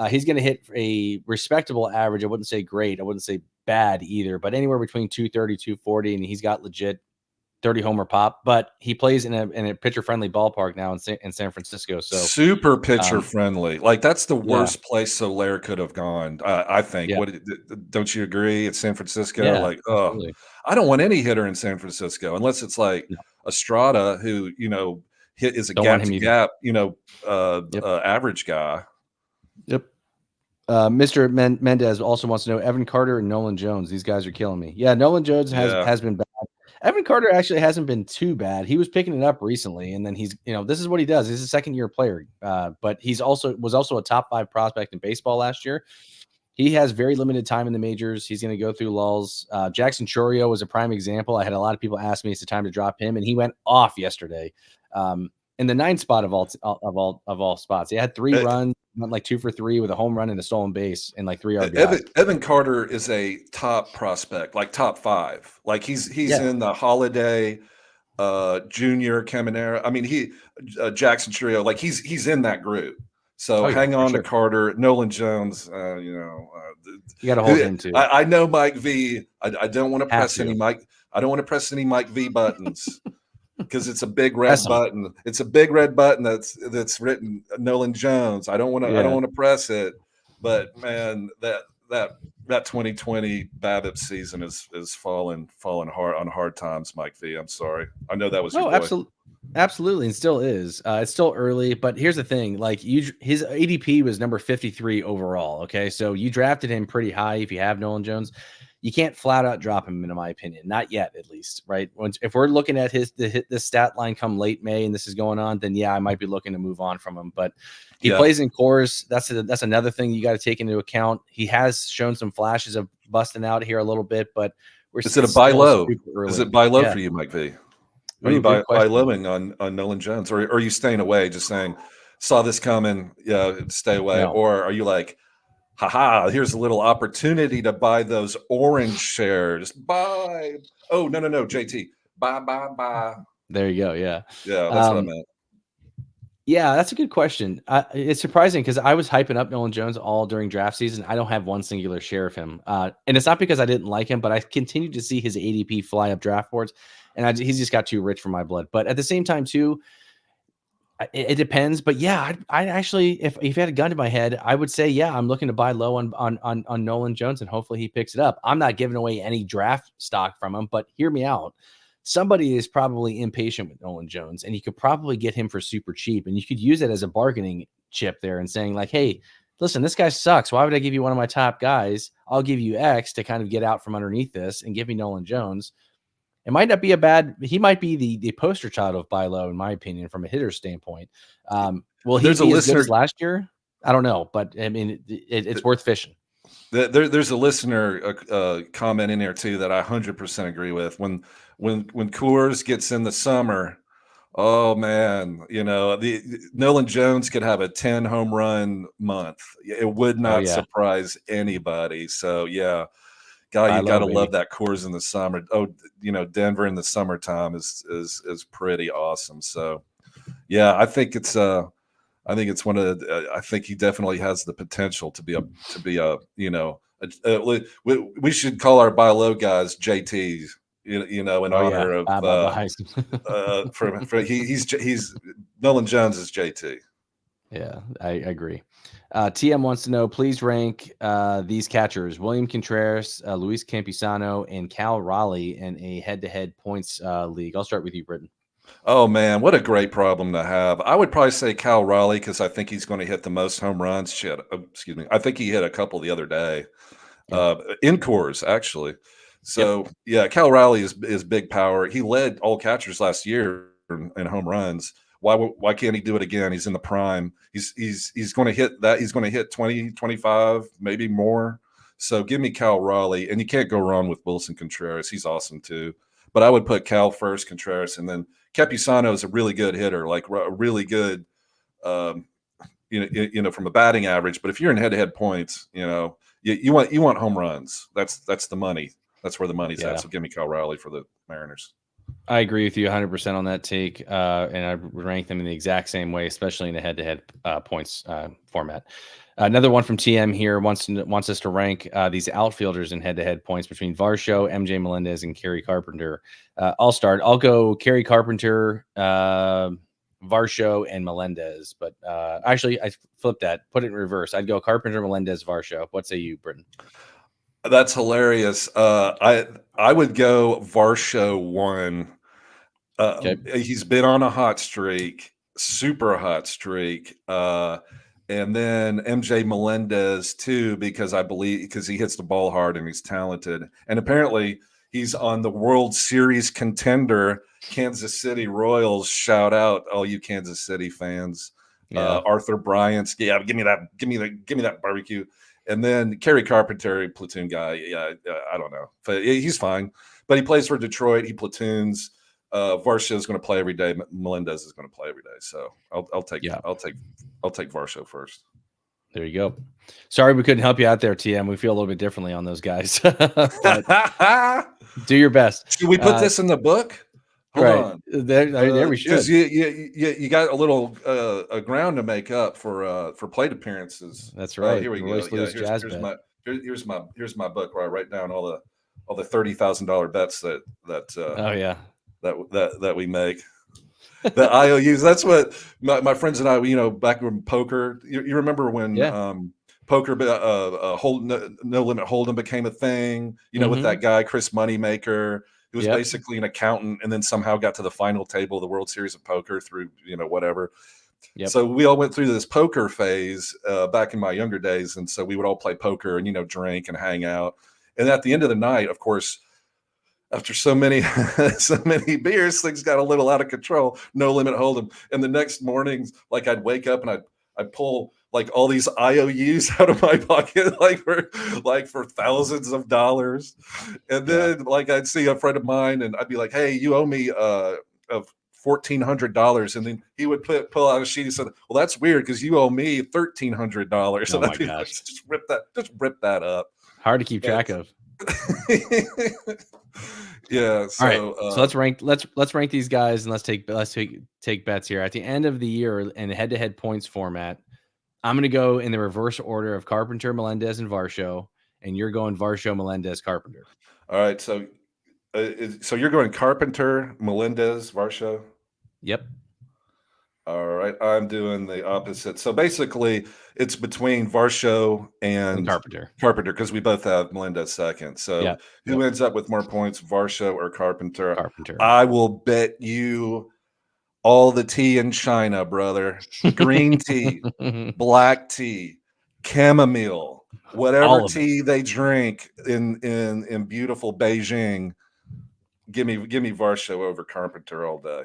he's going to hit a respectable average. I wouldn't say great, I wouldn't say bad either, but anywhere between 230, 240, and he's got legit 30 homer pop. But he plays in a pitcher friendly ballpark now in San Francisco, so Super pitcher um, friendly. Like that's the yeah, worst place Soler could have gone. I think. yeah, Don't you agree? It's San Francisco. yeah, Like, oh, absolutely. I don't want any hitter in San Francisco unless it's like No, Estrada, who hit is a don't want gap him to either. gap, Yep. average guy. Yep. Mr. Mendez also wants to know Evan Carter and Nolan Jones. These guys are killing me. Yeah, Nolan Jones Yeah, has been bad. Evan Carter actually hasn't been too bad. He was picking it up recently, and then this is what he does. He's a second year player, but was also a top 5 prospect in baseball last year. He has very limited time in the majors. He's going to go through lulls. Jackson Chorio was a prime example. I had a lot of people ask me it's the time to drop him, and he went off yesterday. In the 9th spot of all spots. He had 3 E- runs, went like 2 for 3 with a home run and a stolen base and like 3 RBIs. Evan Carter is a top prospect, like top 5. Like he's Yeah. in the Holiday, Junior Caminera. I mean, Jackson Trio, like he's in that group. So Oh yeah, hang for on to sure. Carter, Nolan Jones. You got to hold him too. I know Mike V. I don't want to Have press any to. Mike. I don't want to press any Mike V buttons because it's a big Press red him. button. It's a big red button that's written Nolan Jones. I don't want Yeah. to press it. But man, that 2020 BABIP season is falling hard on hard times, Mike V. I'm sorry. I know that was your No, boy. absolutely, and still is. It's still early, but here's the thing: like his ADP was number 53 overall. Okay, so you drafted him pretty high. If you have Nolan Jones, you can't flat out drop him, in my opinion. Not yet, at least, right? If we're looking at the stat line come late May and this is going on, then yeah, I might be looking to move on from him. But he Yeah. plays in cores. That's another thing you got to take into account. He has shown some flashes of busting out here a little bit, but Is it a it's buy still low? super early. Is it buy low Yeah. for you, Mike V? Are you Ooh, good buy question. lowing on Nolan Jones, or are you staying away, just saying, saw this coming, yeah, stay away, No. or are you like, haha, here's a little opportunity to buy those orange shares? Buy. Oh no, JT, buy. There you go. Yeah. Yeah, that's what I Um, meant. yeah, that's a good question. It's surprising because I was hyping up Nolan Jones all during draft season. I don't have one singular share of him. And it's not because I didn't like him, but I continued to see his ADP fly up draft boards. And he's just got too rich for my blood. But at the same time, too, it depends. But yeah, I'd actually, if you had a gun to my head, I would say, yeah, I'm looking to buy low on Nolan Jones, and hopefully he picks it up. I'm not giving away any draft stock from him, but hear me out. Somebody is probably impatient with Nolan Jones, and you could probably get him for super cheap, and you could use it as a bargaining chip there and saying like, hey, listen, this guy sucks. Why would I give you one of my top guys? I'll give you X to kind of get out from underneath this and give me Nolan Jones. It might not be he might be the poster child of buy low, in my opinion, from a hitter standpoint. Will he There's a be as good listener. as last year? I don't know, but I mean, it's worth fishing. There's a listener comment in there too that I 100% agree with. When Coors gets in the summer, oh man, the Nolan Jones could have a 10 home run month. It would Oh not yeah, surprise anybody. So yeah, guy, buy you got low, to love baby. that Coors in the summer. Oh, Denver in the summertime is pretty awesome. So yeah, I think it's one of the, I think he definitely has the potential to be we should call our buy low guys JTs, in Oh yeah, honor of buys. he's Nolan Jones is JT. Yeah, I agree. TM wants to know, please rank these catchers: William Contreras, Luis Campusano, and Cal Raleigh in a head-to-head points league. I'll start with you, Britton. Oh man, what a great problem to have. I would probably say Cal Raleigh because I think he's going to hit the most home runs. Shit, excuse me. I think he hit a couple the other day. Yep. In Coors actually. Yep. So yeah, Cal Raleigh is big power. He led all catchers last year and home runs. Why can't he do it again? He's in the prime. He's going to hit that. He's going to hit 20, 25, maybe more. So give me Cal Raleigh, and you can't go wrong with Wilson Contreras. He's awesome too. But I would put Cal first, Contreras, and then Campusano is a really good hitter, like a really good, from a batting average. But if you're in head-to-head points, you want home runs. That's the money. That's where the money's at. So give me Cal Raleigh for the Mariners. I agree with you 100% on that take, and I would rank them in the exact same way, especially in a head-to-head points format. Another one from TM here wants us to rank these outfielders in head-to-head points between Varsho, MJ Melendez, and Kerry Carpenter. I'll start. I'll go Kerry Carpenter, Varsho, and Melendez. But actually, I flipped that. Put it in reverse. I'd go Carpenter, Melendez, Varsho. What say you, Britton? That's hilarious. I would go Varsho 1. Okay. He's been on a hot streak, super hot streak. And then MJ Melendez too, because he hits the ball hard and he's talented. And apparently he's on the World Series contender, Kansas City Royals. Shout out all you Kansas City fans. Yeah. Arthur Bryant's. Yeah, give me that barbecue. And then Kerry Carpenter, platoon guy. Yeah, I don't know. But he's fine. But he plays for Detroit. He platoons. Varsho is going to play every day. Melendez is going to play every day. So I'll take Varsho first. There you go. Sorry we couldn't help you out there, TM. We feel a little bit differently on those guys. But do your best. Should we put this in the book? Hold on. There we should. You got a little ground to make up for plate appearances. That's right. Here we go. Here's my book where I write down all the $30,000 bets that we make. The IOUs. That's what my friends and I, back when poker. You remember when poker, no limit hold'em became a thing. With that guy Chris Moneymaker, who was basically an accountant, and then somehow got to the final table of the World Series of Poker through whatever. Yep. So we all went through this poker phase back in my younger days, and so we would all play poker and drink and hang out. And at the end of the night, of course, after so many beers, things got a little out of control. No limit hold'em. And the next morning, like I'd wake up and I'd pull like all these IOUs out of my pocket, like for thousands of dollars. And then like I'd see a friend of mine and I'd be like, "Hey, you owe me of $1,400." And then he would pull out a sheet. He said, "Well, that's weird because you owe me $1,300." Oh my gosh! Just rip that up. Hard to keep track of. Yeah. So, all right. So let's rank these guys and let's take bets here at the end of the year in a head-to-head points format. I'm going to go in the reverse order of Carpenter, Melendez, and Varsho, and you're going Varsho, Melendez, Carpenter. All right. So you're going Carpenter, Melendez, Varsho. Yep. All right. I'm doing the opposite. So basically, it's between Varsho and Carpenter because we both have Melendez second. So who ends up with more points, Varsho or Carpenter? Carpenter. I will bet you all the tea in China, brother. Green tea, black tea, chamomile, whatever tea they drink in beautiful Beijing. Give me Varsho over Carpenter all day.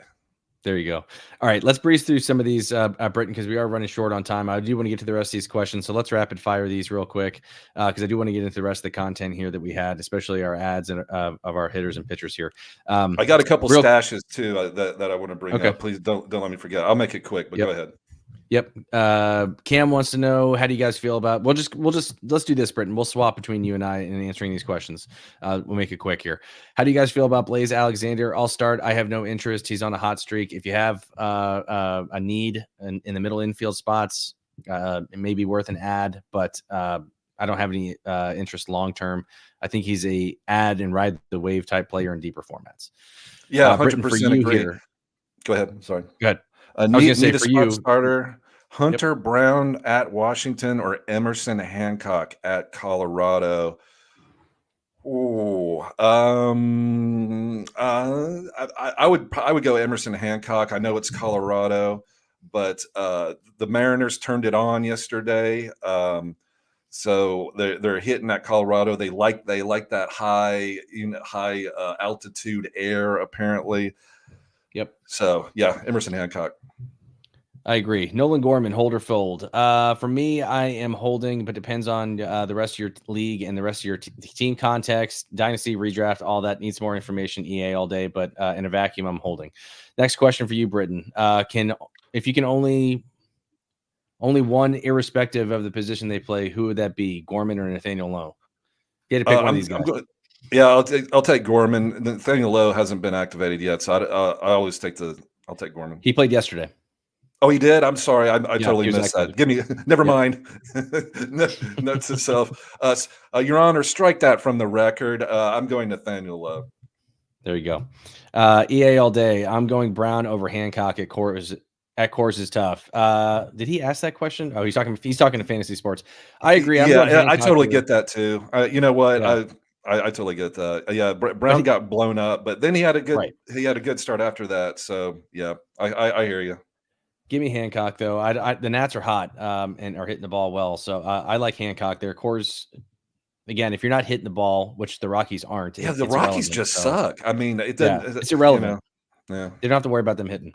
There you go. All right, let's breeze through some of these, Britton, because we are running short on time. I do want to get to the rest of these questions, so let's rapid fire these real quick, because I do want to get into the rest of the content here that we had, especially our ads and of our hitters and pitchers here. I got a couple stashes too that I want to bring up. Please don't let me forget. I'll make it quick, but go ahead. Yep. Cam wants to know, how do you guys feel about? Let's do this, Britton. We'll swap between you and I in answering these questions. We'll make it quick here. How do you guys feel about Blaze Alexander? I'll start. I have no interest. He's on a hot streak. If you have a need in the middle infield spots, it may be worth an ad, but I don't have any interest long term. I think he's a add and ride the wave type player in deeper formats. Yeah, 100% agree. Here, go ahead. Sorry. Go ahead. I was going to say for you, starter Hunter Brown at Washington or Emerson Hancock at Colorado. I would go Emerson Hancock. I know it's Colorado, but the Mariners turned it on yesterday. So they're hitting at Colorado. They like that high altitude air apparently. Yep. So yeah, Emerson Hancock. I agree. Nolan Gorman, hold or fold. For me, I am holding, but depends on the rest of your league and the rest of your team context, dynasty, redraft, all that needs more information. EA all day, but in a vacuum, I'm holding. Next question for you, Britton. If you can only one, irrespective of the position they play, who would that be? Gorman or Nathaniel Lowe? You had to pick one of these guys. Yeah, I'll take Gorman. Nathaniel Lowe hasn't been activated yet, so I always I'll take Gorman. He played yesterday. Oh, he did. I'm sorry, I totally missed that. Give me, never mind. Note to self, Your Honor, strike that from the record. I'm going Nathaniel Lowe. There you go. EA all day. I'm going Brown over Hancock at Coors. At Coors is tough. Did he ask that question? Oh, he's talking to fantasy sports. I agree. I totally get that too. You know what? Yeah. I totally get that. Yeah, Brown got blown up, but then he had a good start after that. So yeah, I hear you. Give me Hancock though. The Nats are hot and are hitting the ball well, so I like Hancock there. Coors, again, if you're not hitting the ball, which the Rockies aren't, yeah, the Rockies just suck. I mean, it's irrelevant. Yeah, they don't have to worry about them hitting.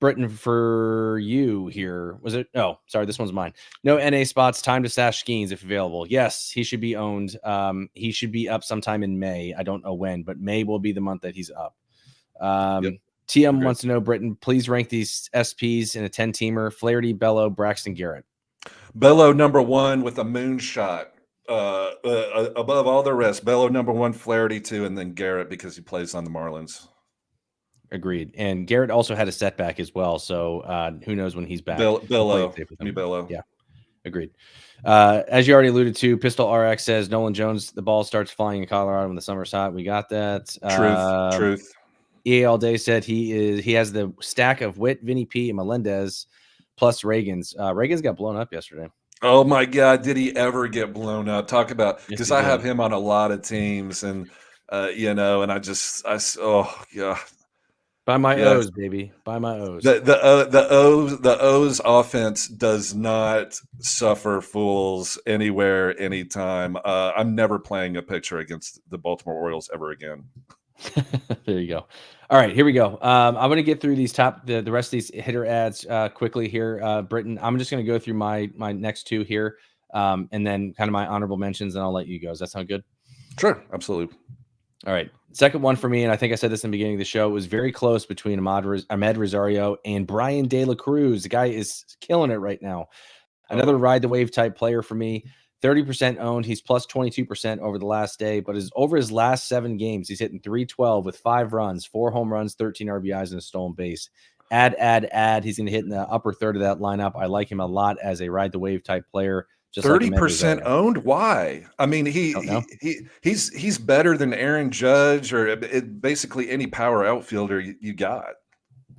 Britton, for you here, was it? Oh, sorry, this one's mine. No NA spots. Time to stash Skeens if available. Yes, he should be owned. He should be up sometime in May. I don't know when, but May will be the month that he's up. Yep. TM wants to know, Britton, please rank these SPs in a 10-teamer. Flaherty, Bello, Braxton, Garrett. Bello number 1 with a moonshot. Above all the rest, Bello number 1, Flaherty 2, and then Garrett because he plays on the Marlins. Agreed. And Garrett also had a setback as well, so who knows when he's back. Bello. Yeah, agreed. As you already alluded to, Pistol RX says Nolan Jones, the ball starts flying in Colorado when the summer's hot. We got that. Truth. EA all day said he has the stack of Witt, Vinny P, and Melendez plus Reagans. Reagans got blown up yesterday. Oh my God, did he ever get blown up? Talk about, because I have him on a lot of teams, and and oh yeah. By my O's, baby. By my O's. The O's offense does not suffer fools anywhere, anytime. I'm never playing a pitcher against the Baltimore Orioles ever again. There you go. All right, here we go. I'm going to get through these the rest of these hitter ads quickly here, Britton. I'm just going to go through my next two here, and then kind of my honorable mentions, and I'll let you go. Does that sound good? Sure, absolutely. All right. Second one for me, and I think I said this in the beginning of the show, was very close between Ahmed Rosario and Brian De La Cruz. The guy is killing it right now. Another ride the wave type player for me. 30% owned. He's plus 22% over the last day, but over his last 7 games, he's hitting 312 with 5 runs, 4 home runs, 13 RBIs, and a stolen base. Add. He's going to hit in the upper third of that lineup. I like him a lot as a ride the wave type player. 30% owned. Why? I mean, he's better than Aaron Judge or basically any power outfielder you got.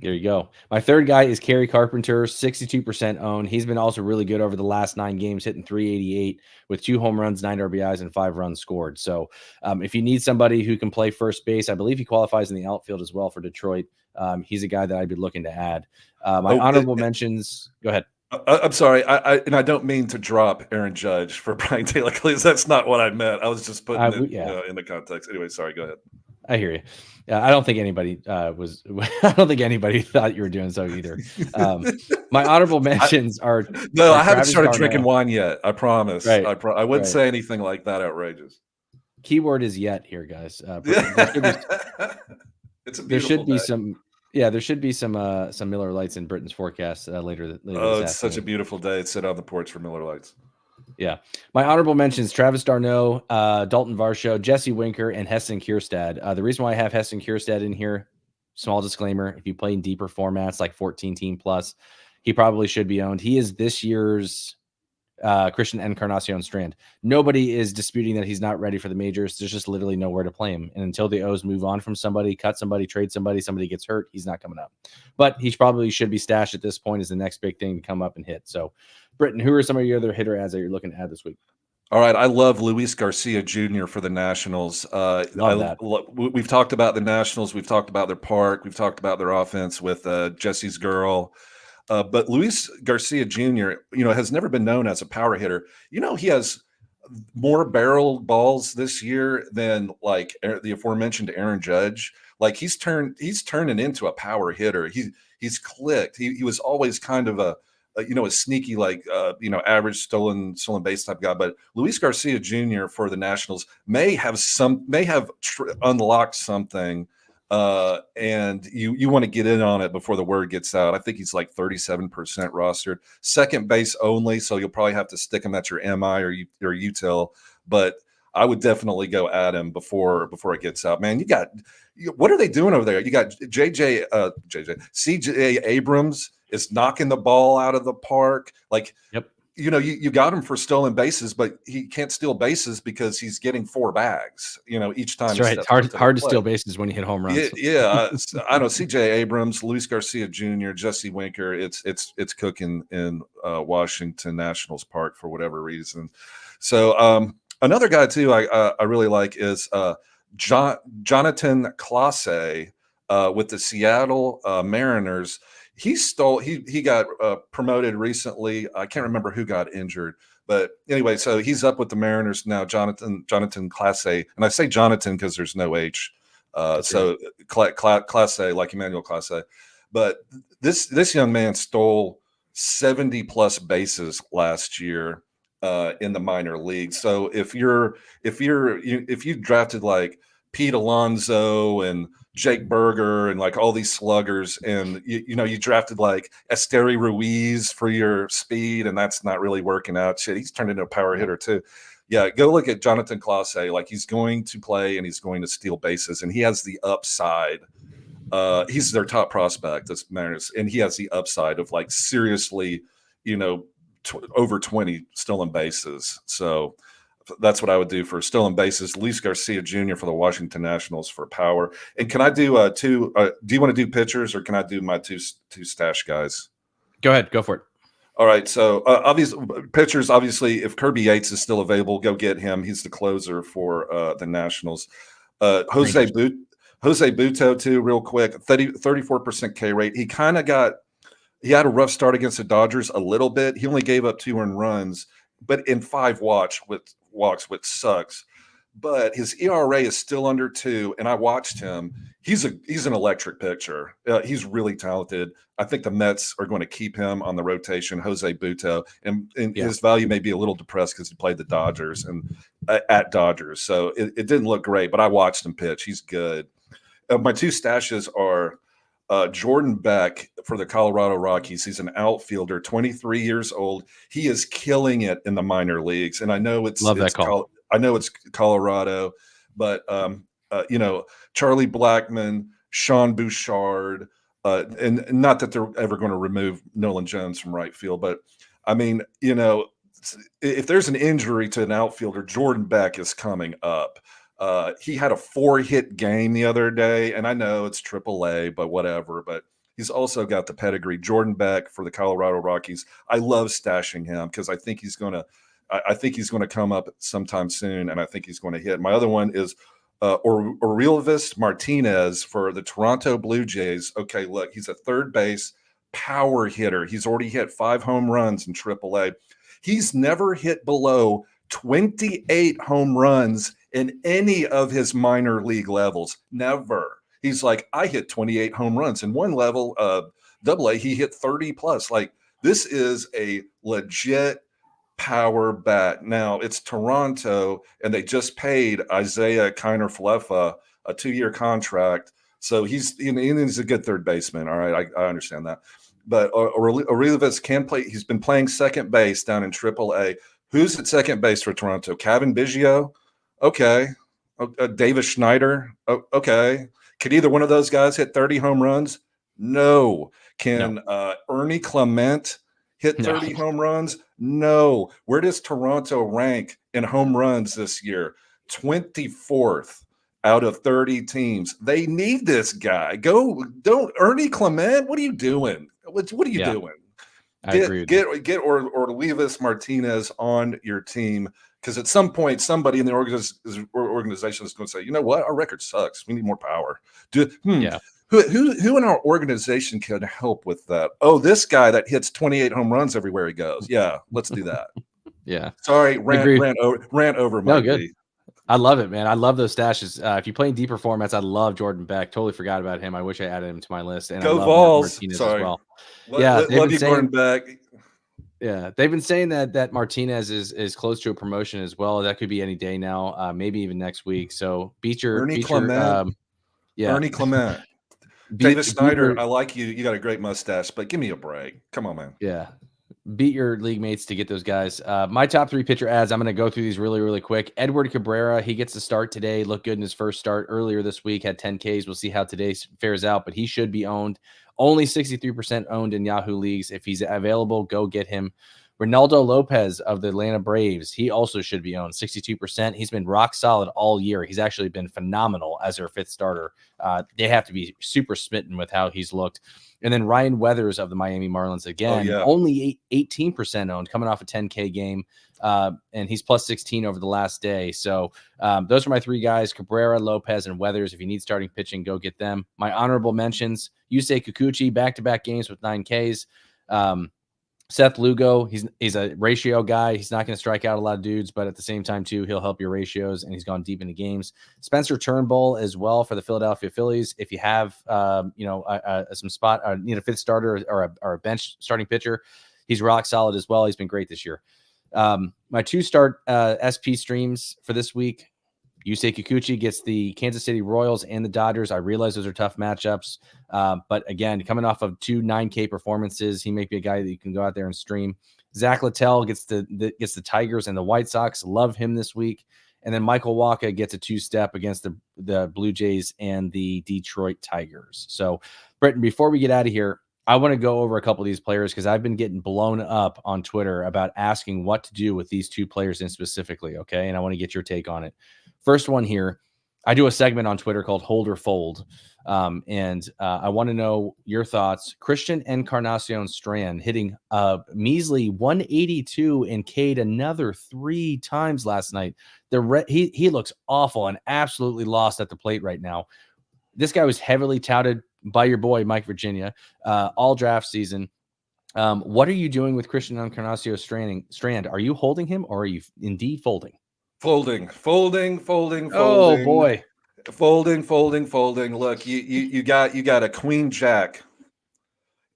There you go. My third guy is Kerry Carpenter, 62% owned. He's been also really good over the last 9 games, hitting 388 with 2 home runs, 9 RBIs, and 5 runs scored. So if you need somebody who can play first base, I believe he qualifies in the outfield as well for Detroit. He's a guy that I'd be looking to add. My honorable mentions. Go ahead. I'm sorry, I don't mean to drop Aaron Judge for Brian Taylor Cleese. That's not what I meant. I was just putting it in the context. Anyway, sorry. Go ahead. I hear you. I don't think anybody was. I don't think anybody thought you were doing so either. My honorable mentions are. No, I haven't started drinking wine yet. I promise. Right. I wouldn't say anything like that outrageous. Keyword is yet here, guys. There should be some. Yeah, there should be some Miller Lights in Britain's forecast later. Oh, it's such a beautiful day. Sit on the porch for Miller Lights. Yeah. My honorable mentions, Travis d'Arnaud, Dalton Varsho, Jesse Winker, and Heston Kjerstad. The reason why I have Heston Kjerstad in here, small disclaimer, if you play in deeper formats like 14-team plus, he probably should be owned. He is this year's Christian Encarnacion Strand. Nobody is disputing that he's not ready for the majors. There's just literally nowhere to play him. And until the O's move on from somebody, cut somebody, trade somebody gets hurt, he's not coming up. But he probably should be stashed at this point as the next big thing to come up and hit. So, Britton, who are some of your other hitter ads that you're looking to add this week? All right, I love Luis Garcia Jr. for the Nationals. We've talked about the Nationals. We've talked about their park. We've talked about their offense with Jesse's girl. But Luis Garcia Jr., has never been known as a power hitter. He has more barrel balls this year than like the aforementioned Aaron Judge. Like he's turning into a power hitter. He's clicked. He was always kind of a sneaky, like average stolen base type guy. But Luis Garcia Jr. for the Nationals may have unlocked something, and you want to get in on it before the word gets out. I think he's like 37% rostered, second base only, so you'll probably have to stick him at your MI or util. But I would definitely go at him before it gets out. Man, what are they doing over there? You got CJ Abrams is knocking the ball out of the park. Like, yep. You got him for stolen bases, but he can't steal bases because he's getting 4 bags, each time. That's right. It's hard to steal bases when you hit home runs. Yeah. I know CJ Abrams, Luis Garcia Jr., Jesse Winker. It's cooking in Washington Nationals Park for whatever reason. So another guy too I really like is Jonathan Clase with the Seattle Mariners. He got promoted recently. I can't remember who got injured, but anyway, so he's up with the Mariners now. Jonathan Clase, and I say Jonathan because there's no H. So Clase, like Emmanuel Clase. But this young man stole 70 plus bases last year in the minor leagues. So if you drafted like Pete Alonso and Jake Berger and like all these sluggers, and you drafted like Esteri Ruiz for your speed, and that's not really working out. Shit, he's turned into a power hitter too. Yeah, go look at Jonathan Clase. Like, he's going to play and he's going to steal bases, and he has the upside. He's their top prospect, this Mariners, and he has the upside of like seriously, over 20 stolen bases. So that's what I would do for stolen bases. Luis Garcia Jr. for the Washington Nationals for power. And can I do two? Do you want to do pitchers, or can I do my two stash guys? Go ahead, go for it. All right. So pitchers, obviously, if Kirby Yates is still available, go get him. He's the closer for the Nationals. Jose Butto too, real quick. 34% K rate. He had a rough start against the Dodgers a little bit. He only gave up 2 earned runs, but in 5 walks, which sucks. But his ERA is still under 2, and I watched him. He's an electric pitcher. He's really talented. I think the Mets are going to keep him on the rotation, Jose Butto, and his value may be a little depressed because he played the Dodgers and at Dodgers, so it didn't look great. But I watched him pitch. He's good. My 2 stashes are Jordan Beck for the Colorado Rockies. He's an outfielder, 23 years old. He is killing it in the minor leagues, and I know it's Colorado, but Charlie Blackmon, Sean Bouchard, and not that they're ever going to remove Nolan Jones from right field, but I mean, if there's an injury to an outfielder, Jordan Beck is coming up. He had a 4-hit game the other day, and I know it's AAA, but whatever. But he's also got the pedigree. Jordan Beck for the Colorado Rockies. I love stashing him because I think he's going to come up sometime soon, and I think he's going to hit. My other one is Aurelvis Martinez for the Toronto Blue Jays. Okay, look, he's a third base power hitter. He's already hit 5 home runs in AAA. He's never hit below 28 home runs in any of his minor league levels. Never. He's like, I hit 28 home runs. In one level, AA, he hit 30 plus. Like, this is a legit power bat. Now, it's Toronto, and they just paid Isaiah Kiner-Falefa a 2-year contract. So he's a good third baseman. All right, I understand that. But Aurelvis can play. He's been playing second base down in AAA. Who's at second base for Toronto? Kevin Biggio? Okay. Davis Schneider? Okay. Could either one of those guys hit 30 home runs? No. Can Ernie Clement hit 30 home runs? No. Where does Toronto rank in home runs this year? 24th out of 30 teams. They need this guy. Ernie Clement, what are you doing? What are you doing? Get Aurelvis Martinez on your team, because at some point somebody in the organization is going to say, you know what, our record sucks. We need more power. Who in our organization can help with that? Oh, this guy that hits 28 home runs everywhere he goes. Yeah, let's do that. Yeah. Sorry, rant over. No, good. I love it, man. I love those stashes. If you play in deeper formats, I love Jordan Beck. Totally forgot about him. I wish I added him to my list, and I Go love Mark Vols. Martinez as Sorry. well. Yeah, they've Love been you, Gordon saying. Beck. Yeah, they've been saying that Martinez is close to a promotion as well. That could be any day now, maybe even next week. So Ernie Clement. yeah, Ernie Clement. Davis beat Snyder, your I like you. You got a great mustache, but give me a break. Come on, man. yeah. Beat your league mates to get those guys. My top 3 pitcher ads, I'm going to go through these really, really quick. Edward Cabrera, he gets the start today. Looked good in his first start earlier this week, had 10 Ks. We'll see how today fares out, but he should be owned. Only 63% owned in Yahoo leagues. If he's available, go get him. Ronaldo Lopez of the Atlanta Braves, he also should be owned, 62%. He's been rock solid all year. He's actually been phenomenal as their 5th starter. They have to be super smitten with how he's looked. And then Ryan Weathers of the Miami Marlins, again, only 18% owned, coming off a 10K game. And he's plus 16 over the last day. So those are my 3 guys, Cabrera, Lopez, and Weathers. If you need starting pitching, go get them. My honorable mentions, Yusei Kikuchi, back-to-back games with 9 Ks. Seth Lugo, he's a ratio guy. He's not going to strike out a lot of dudes, but at the same time, too, he'll help your ratios, and he's gone deep into games. Spencer Turnbull as well for the Philadelphia Phillies. If you have, some spot, need a 5th starter or a bench starting pitcher, he's rock solid as well. He's been great this year. My 2-start SP streams for this week, Yusei Kikuchi gets the Kansas City Royals and the Dodgers. I realize those are tough matchups. But again, coming off of 2 9K performances, he may be a guy that you can go out there and stream. Zach Littell gets the Tigers and the White Sox. Love him this week. And then Michael Wacha gets a 2-step against the Blue Jays and the Detroit Tigers. So, Britton, before we get out of here, I want to go over a couple of these players because I've been getting blown up on Twitter about asking what to do with these 2 players in specifically. Okay. And I want to get your take on it. First one here, I do a segment on Twitter called Hold or Fold. And I want to know your thoughts. Christian Encarnacion Strand hitting measly 182 and K'd another 3 times last night. He looks awful and absolutely lost at the plate right now. This guy was heavily touted by your boy, Mike Virginia, all draft season. What are you doing with Christian Encarnacion Strand? Are you holding him or are you indeed folding? Folding. Oh boy. Folding. Look, you got a queen jack,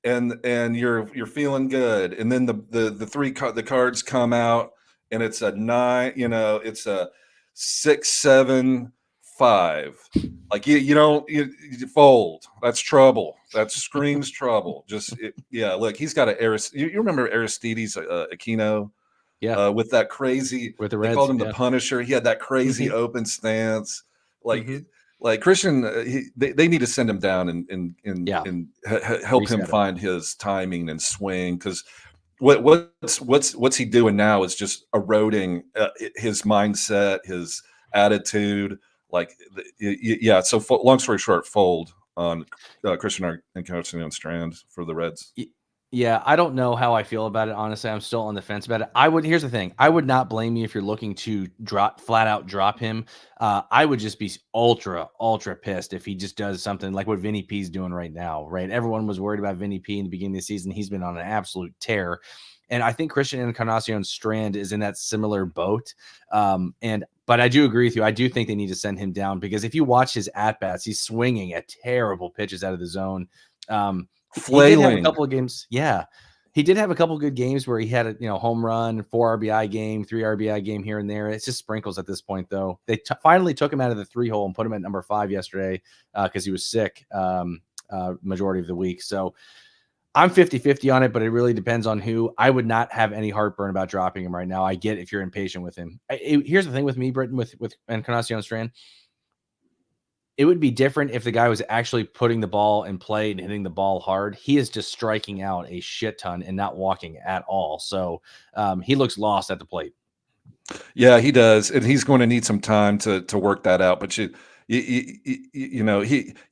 and you're feeling good, and then the cards come out, and it's a 9. It's a 6, 7, 5. Like you fold. That's trouble. That screams trouble. Look, he's got you remember Aristides Aquino? Yeah, with that crazy, with the they Reds, called him the Punisher. He had that crazy open stance, like Christian. They need to send him down and help him find his timing and swing, because what's he doing now is just eroding his mindset, his attitude. So long story short, fold on Christian Encarnacion Strand for the Reds. Yeah, I don't know how I feel about it. Honestly, I'm still on the fence about it. Here's the thing. I would not blame you if you're looking to flat out drop him. I would just be ultra pissed if he just does something like what Vinny P's doing right now, right? Everyone was worried about Vinny P in the beginning of the season. He's been on an absolute tear. And I think Christian Encarnacion Strand is in that similar boat. But I do agree with you. I do think they need to send him down, because if you watch his at-bats, he's swinging at terrible pitches out of the zone. He did have a couple of games. Yeah. He did have a couple of good games where he had a home run, 4 RBI game, 3 RBI game here and there. It's just sprinkles at this point, though. They finally took him out of the 3 hole and put him at number 5 yesterday because he was sick majority of the week. So I'm 50-50 on it, but it really depends on who. I would not have any heartburn about dropping him right now. I get if you're impatient with him. Here's the thing with me, Britton, with Encarnacion Strand. It would be different if the guy was actually putting the ball in play and hitting the ball hard. He is just striking out a shit ton and not walking at all. So he looks lost at the plate. Yeah, he does, and he's going to need some time to work that out. But you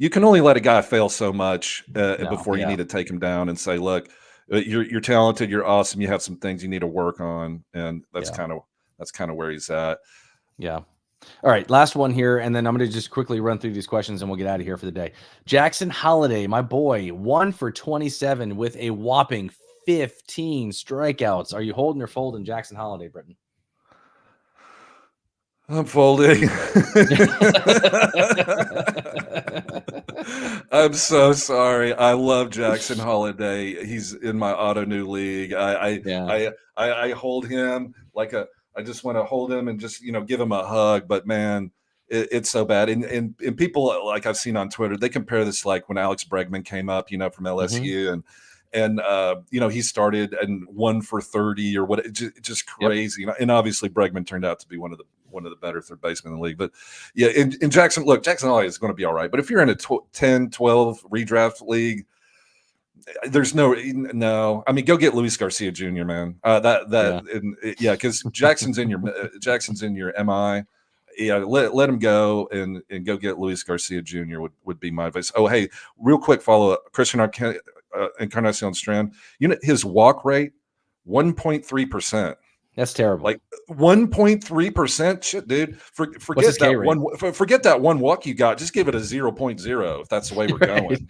can only let a guy fail so much before you need to take him down and say, look, you're talented, you're awesome, you have some things you need to work on, and that's kind of where he's at. Yeah. All right, last one here, and then I'm going to just quickly run through these questions, and we'll get out of here for the day. Jackson Holiday, my boy, 1 for 27 with a whopping 15 strikeouts. Are you holding or folding Jackson Holiday, Britton? I'm folding. I'm so sorry. I love Jackson Holiday. He's in my auto new league. Yeah. I hold him like I just want to hold him and just give him a hug. But man, it's so bad. And people like I've seen on Twitter, they compare this like when Alex Bregman came up, from LSU and he started and 1 for 30 or what, just crazy. And obviously Bregman turned out to be one of the better third basemen in the league. But yeah, in Jackson Holiday is going to be all right. But if you're in a 10, 12 redraft league, there's no. I mean, go get Luis Garcia Jr., man. Because Jackson's in your MI. Yeah, let him go and go get Luis Garcia Jr. would be my advice. Oh, hey, real quick follow up. Christian Encarnacion Strand. His walk rate 1.3%. That's terrible. Like 1.3%. Shit, dude. Forget that one. Forget that one walk you got. Just give it a 0.0 if that's the way we're going.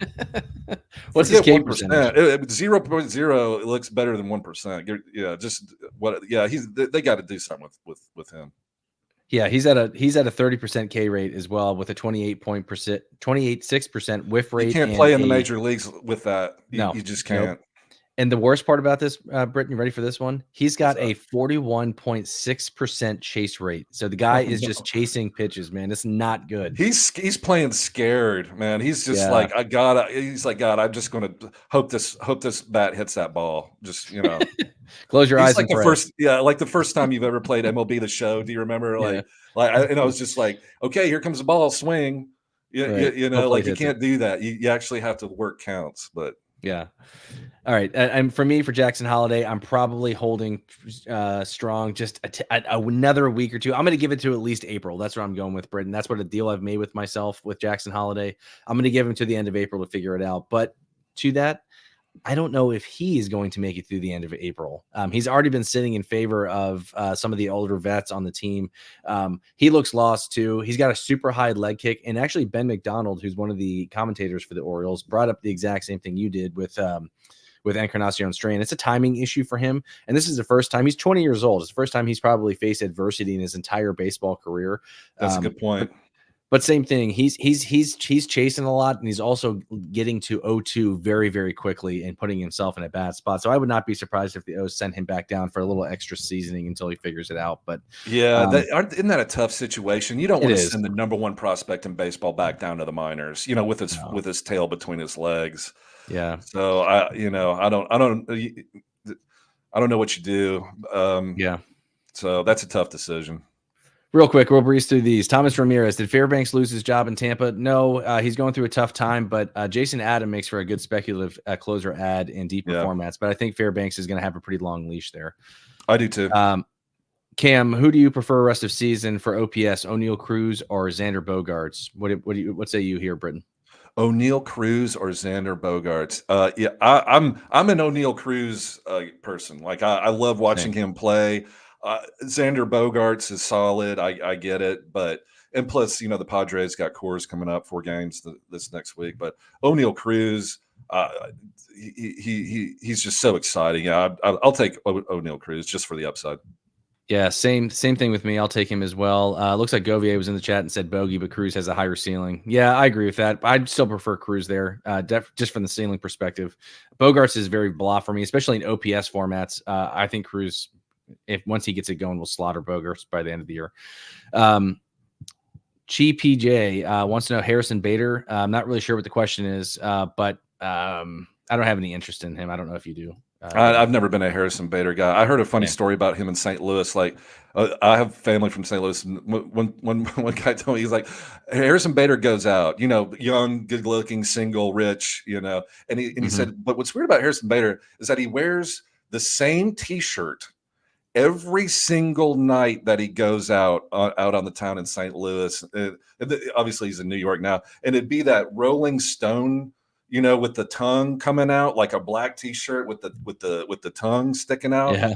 What's his K percentage? 0.0. It looks better than 1%. Yeah, just what? Yeah, they got to do something with him. Yeah, he's at a 30% K rate as well with a 28.6% whiff rate. You can't play in the major leagues with that. You just can't. Nope. And the worst part about this, Britton, you ready for this one? He's got a 41.6% chase rate. So the guy is just chasing pitches, man. It's not good. He's playing scared, man. He's just like, he's like, God, I'm just gonna hope this bat hits that ball. Just close your eyes. Like the first time you've ever played MLB The Show. Do you remember? And I was just like, okay, here comes the ball, swing. Like you can't do that. You actually have to work counts, but. Yeah. All right. And for me, for Jackson Holiday, I'm probably holding strong just another week or two. I'm going to give it to at least April. That's what I'm going with, Britton. That's what a deal I've made with myself with Jackson Holiday. I'm going to give him to the end of April to figure it out. But to that, I don't know if he is going to make it through the end of April. He's already been sitting in favor of some of the older vets on the team. He looks lost too. He's got a super high leg kick. And actually Ben McDonald, who's one of the commentators for the Orioles, brought up the exact same thing you did with Encarnacion Strand. It's a timing issue for him. And this is the first time he's 20 years old. It's the first time he's probably faced adversity in his entire baseball career. That's a good point. But same thing, he's chasing a lot, and he's also getting to 0-2 very, very quickly and putting himself in a bad spot. So I would not be surprised if the O's sent him back down for a little extra seasoning until he figures it out. But yeah, isn't that a tough situation? You don't want to send the number one prospect in baseball back down to the minors, with his tail between his legs. Yeah. So I don't know what you do. Yeah. So that's a tough decision. Real quick, we'll breeze through these. Thomas Ramirez, did Fairbanks lose his job in Tampa? No, he's going through a tough time, but Jason Adam makes for a good speculative closer ad in deeper formats. But I think Fairbanks is going to have a pretty long leash there. I do too. Cam, who do you prefer rest of season for OPS, O'Neill Cruz or Xander Bogaerts? What say you here, Britton? O'Neill Cruz or Xander Bogaerts? I'm an O'Neill Cruz person. Like I love watching him play. Xander Bogaerts is solid. I get it, and plus, the Padres got Coors coming up 4 games this next week. But O'Neill Cruz, he's just so exciting. Yeah, I'll take O'Neill Cruz just for the upside. Yeah, same thing with me. I'll take him as well. Looks like Govier was in the chat and said bogey, but Cruz has a higher ceiling. Yeah, I agree with that. I'd still prefer Cruz there, just from the ceiling perspective. Bogaerts is very blah for me, especially in OPS formats. I think Cruz, once he gets it going, we'll slaughter Bogaerts by the end of the year. Chi PJ wants to know Harrison Bader. I'm not really sure what the question is, but I don't have any interest in him. I don't know if you do. I've never been a Harrison Bader guy. I heard a funny story about him in St. Louis. Like, I have family from St. Louis. And one guy told me, he's like, Harrison Bader goes out, young, good-looking, single, rich, and he said, but what's weird about Harrison Bader is that he wears the same T-shirt every single night that he goes out on the town in St. Louis. Obviously, he's in New York now, and it'd be that Rolling Stone, with the tongue coming out, like a black T-shirt with the tongue sticking out. Yeah.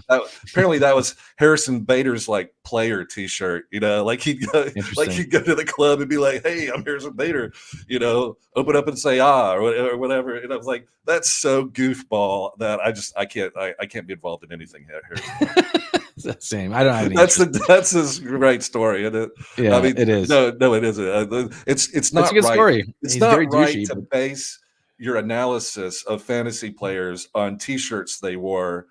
Apparently, that was Harrison Bader's like player T-shirt. Like he'd go to the club and be like, "Hey, I'm Harrison Bader," open up and say or whatever. And I was like, that's so goofball that I can't be involved in anything here. Same. I don't have any. That's a great story, isn't it? Yeah, I mean, it is. no, it isn't. It's not That's a good right. story. It's He's not very right douchey. to base your analysis of fantasy players on T-shirts they wore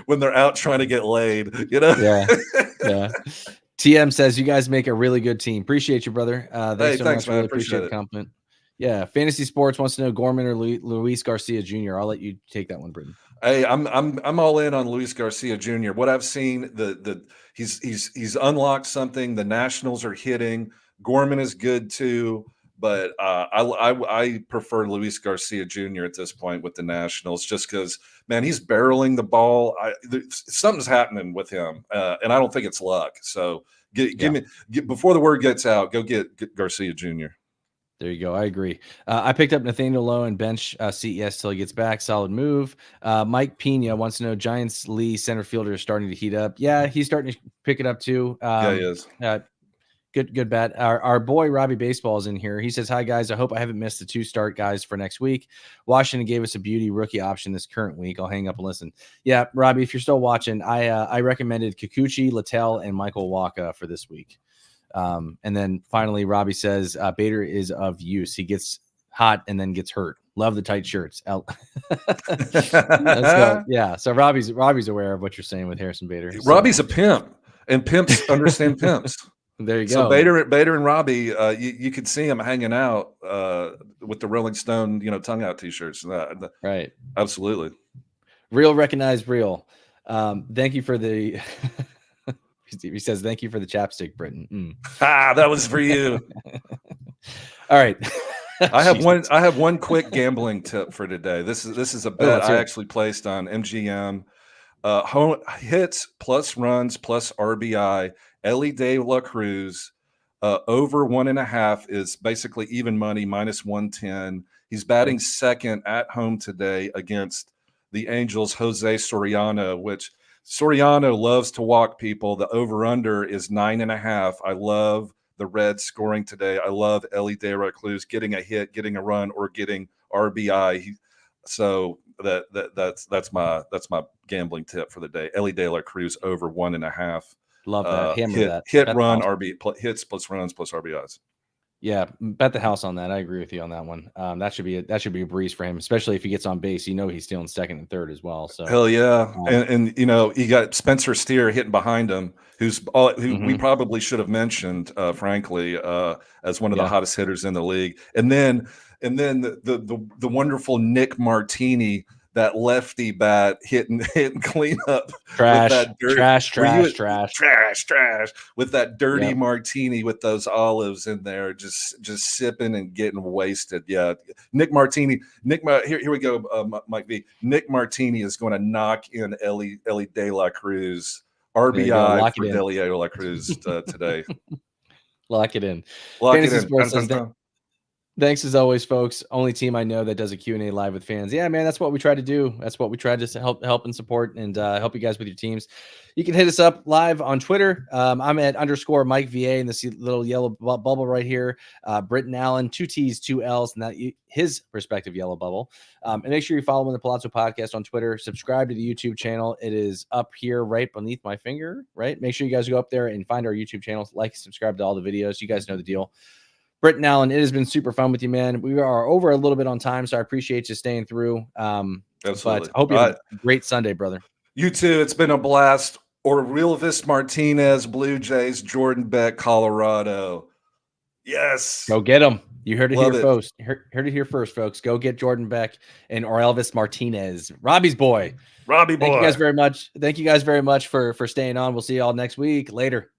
when they're out trying to get laid. You know? Yeah, yeah. TM says you guys make a really good team. Appreciate you, brother. Thanks so Thanks, much. man. Really appreciate the compliment. Yeah, Fantasy Sports wants to know Gorman or Luis Garcia Jr. I'll let you take that one, Britton. Hey, I'm all in on Luis Garcia Jr. What I've seen, he's unlocked something. The Nationals are hitting. Gorman is good too, but I prefer Luis Garcia Jr. at this point with the Nationals, just because, man, he's barreling the ball. Something's happening with him, and I don't think it's luck. So give me before the word gets out, go get Garcia Jr. There you go. I agree. I picked up Nathaniel Lowe and bench CES till he gets back. Solid move. Mike Pena wants to know Giants Lee center fielder is starting to heat up. Yeah, he's starting to pick it up too. Yeah, he is. Good bet. Our boy Robbie Baseball is in here. He says, "Hi guys, I hope I haven't missed the 2 start guys for next week. Washington gave us a beauty rookie option this current week. I'll hang up and listen." Yeah, Robbie, if you're still watching, I recommended Kikuchi, Littell, and Michael Waka for this week. And then finally, Robbie says Bader is of use. He gets hot and then gets hurt. Love the tight shirts. So Robbie's aware of what you're saying with Harrison Bader. So. Robbie's a pimp, and pimps understand pimps. There you go. So Bader and Robbie, you could see them hanging out with the Rolling Stone, tongue out T-shirts. Right. Absolutely. Real recognized real. Thank you for the. He says, "Thank you for the chapstick, Britton." That was for you. All right. I have one quick gambling tip for today. This is a bet I actually placed on MGM. Hits plus runs plus RBI. Ellie De La Cruz over 1.5 is basically even money, minus 110. He's batting second at home today against the Angels' Jose Soriano, which Soriano loves to walk people. The over-under is 9.5. I love the Reds scoring today. I love Ellie De La Cruz getting a hit, getting a run, or getting RBI. So that's my gambling tip for the day. Ellie De La Cruz over 1.5. Love that. Hammer that. Hit run, hits plus runs plus RBIs. Yeah, bet the house on that. I agree with you on that one. That should be a breeze for him, especially if he gets on base. He's stealing second and third as well. So hell yeah, and you got Spencer Steer hitting behind him, who we probably should have mentioned, frankly, as one of the hottest hitters in the league. And then the wonderful Nick Martini, that lefty bat hitting cleanup. Trash with that dirty martini with those olives in there, just sipping and getting wasted. Yeah, Nick Martini. Here we go, Mike V. Nick Martini is going to knock in Ellie De La Cruz RBI for Ellie De La Cruz today. Lock it in. Lock it in. Thanks as always, folks. Only team I know that does a Q&A live with fans. Yeah, man, that's what we try to do. That's what we try to help and support and help you guys with your teams. You can hit us up live on Twitter. I'm at _ Mike VA in this little yellow bubble right here. Britton Allan, 2 T's, 2 L's, and that his respective yellow bubble. And make sure you follow him on the Palazzo Podcast on Twitter. Subscribe to the YouTube channel. It is up here right beneath my finger, right? Make sure you guys go up there and find our YouTube channel. Like, subscribe to all the videos. You guys know the deal. Britton Allan, it has been super fun with you, man. We are over a little bit on time, so I appreciate you staying through. Absolutely. But I hope you have a great Sunday, brother. You too. It's been a blast. Orelvis Martinez, Blue Jays, Jordan Beck, Colorado. Yes. Go get him. You heard it here first. Heard it here first, folks. Go get Jordan Beck and Orelvis Martinez. Robbie's boy. Robbie boy. Thank you guys very much. Thank you guys very much for staying on. We'll see you all next week. Later.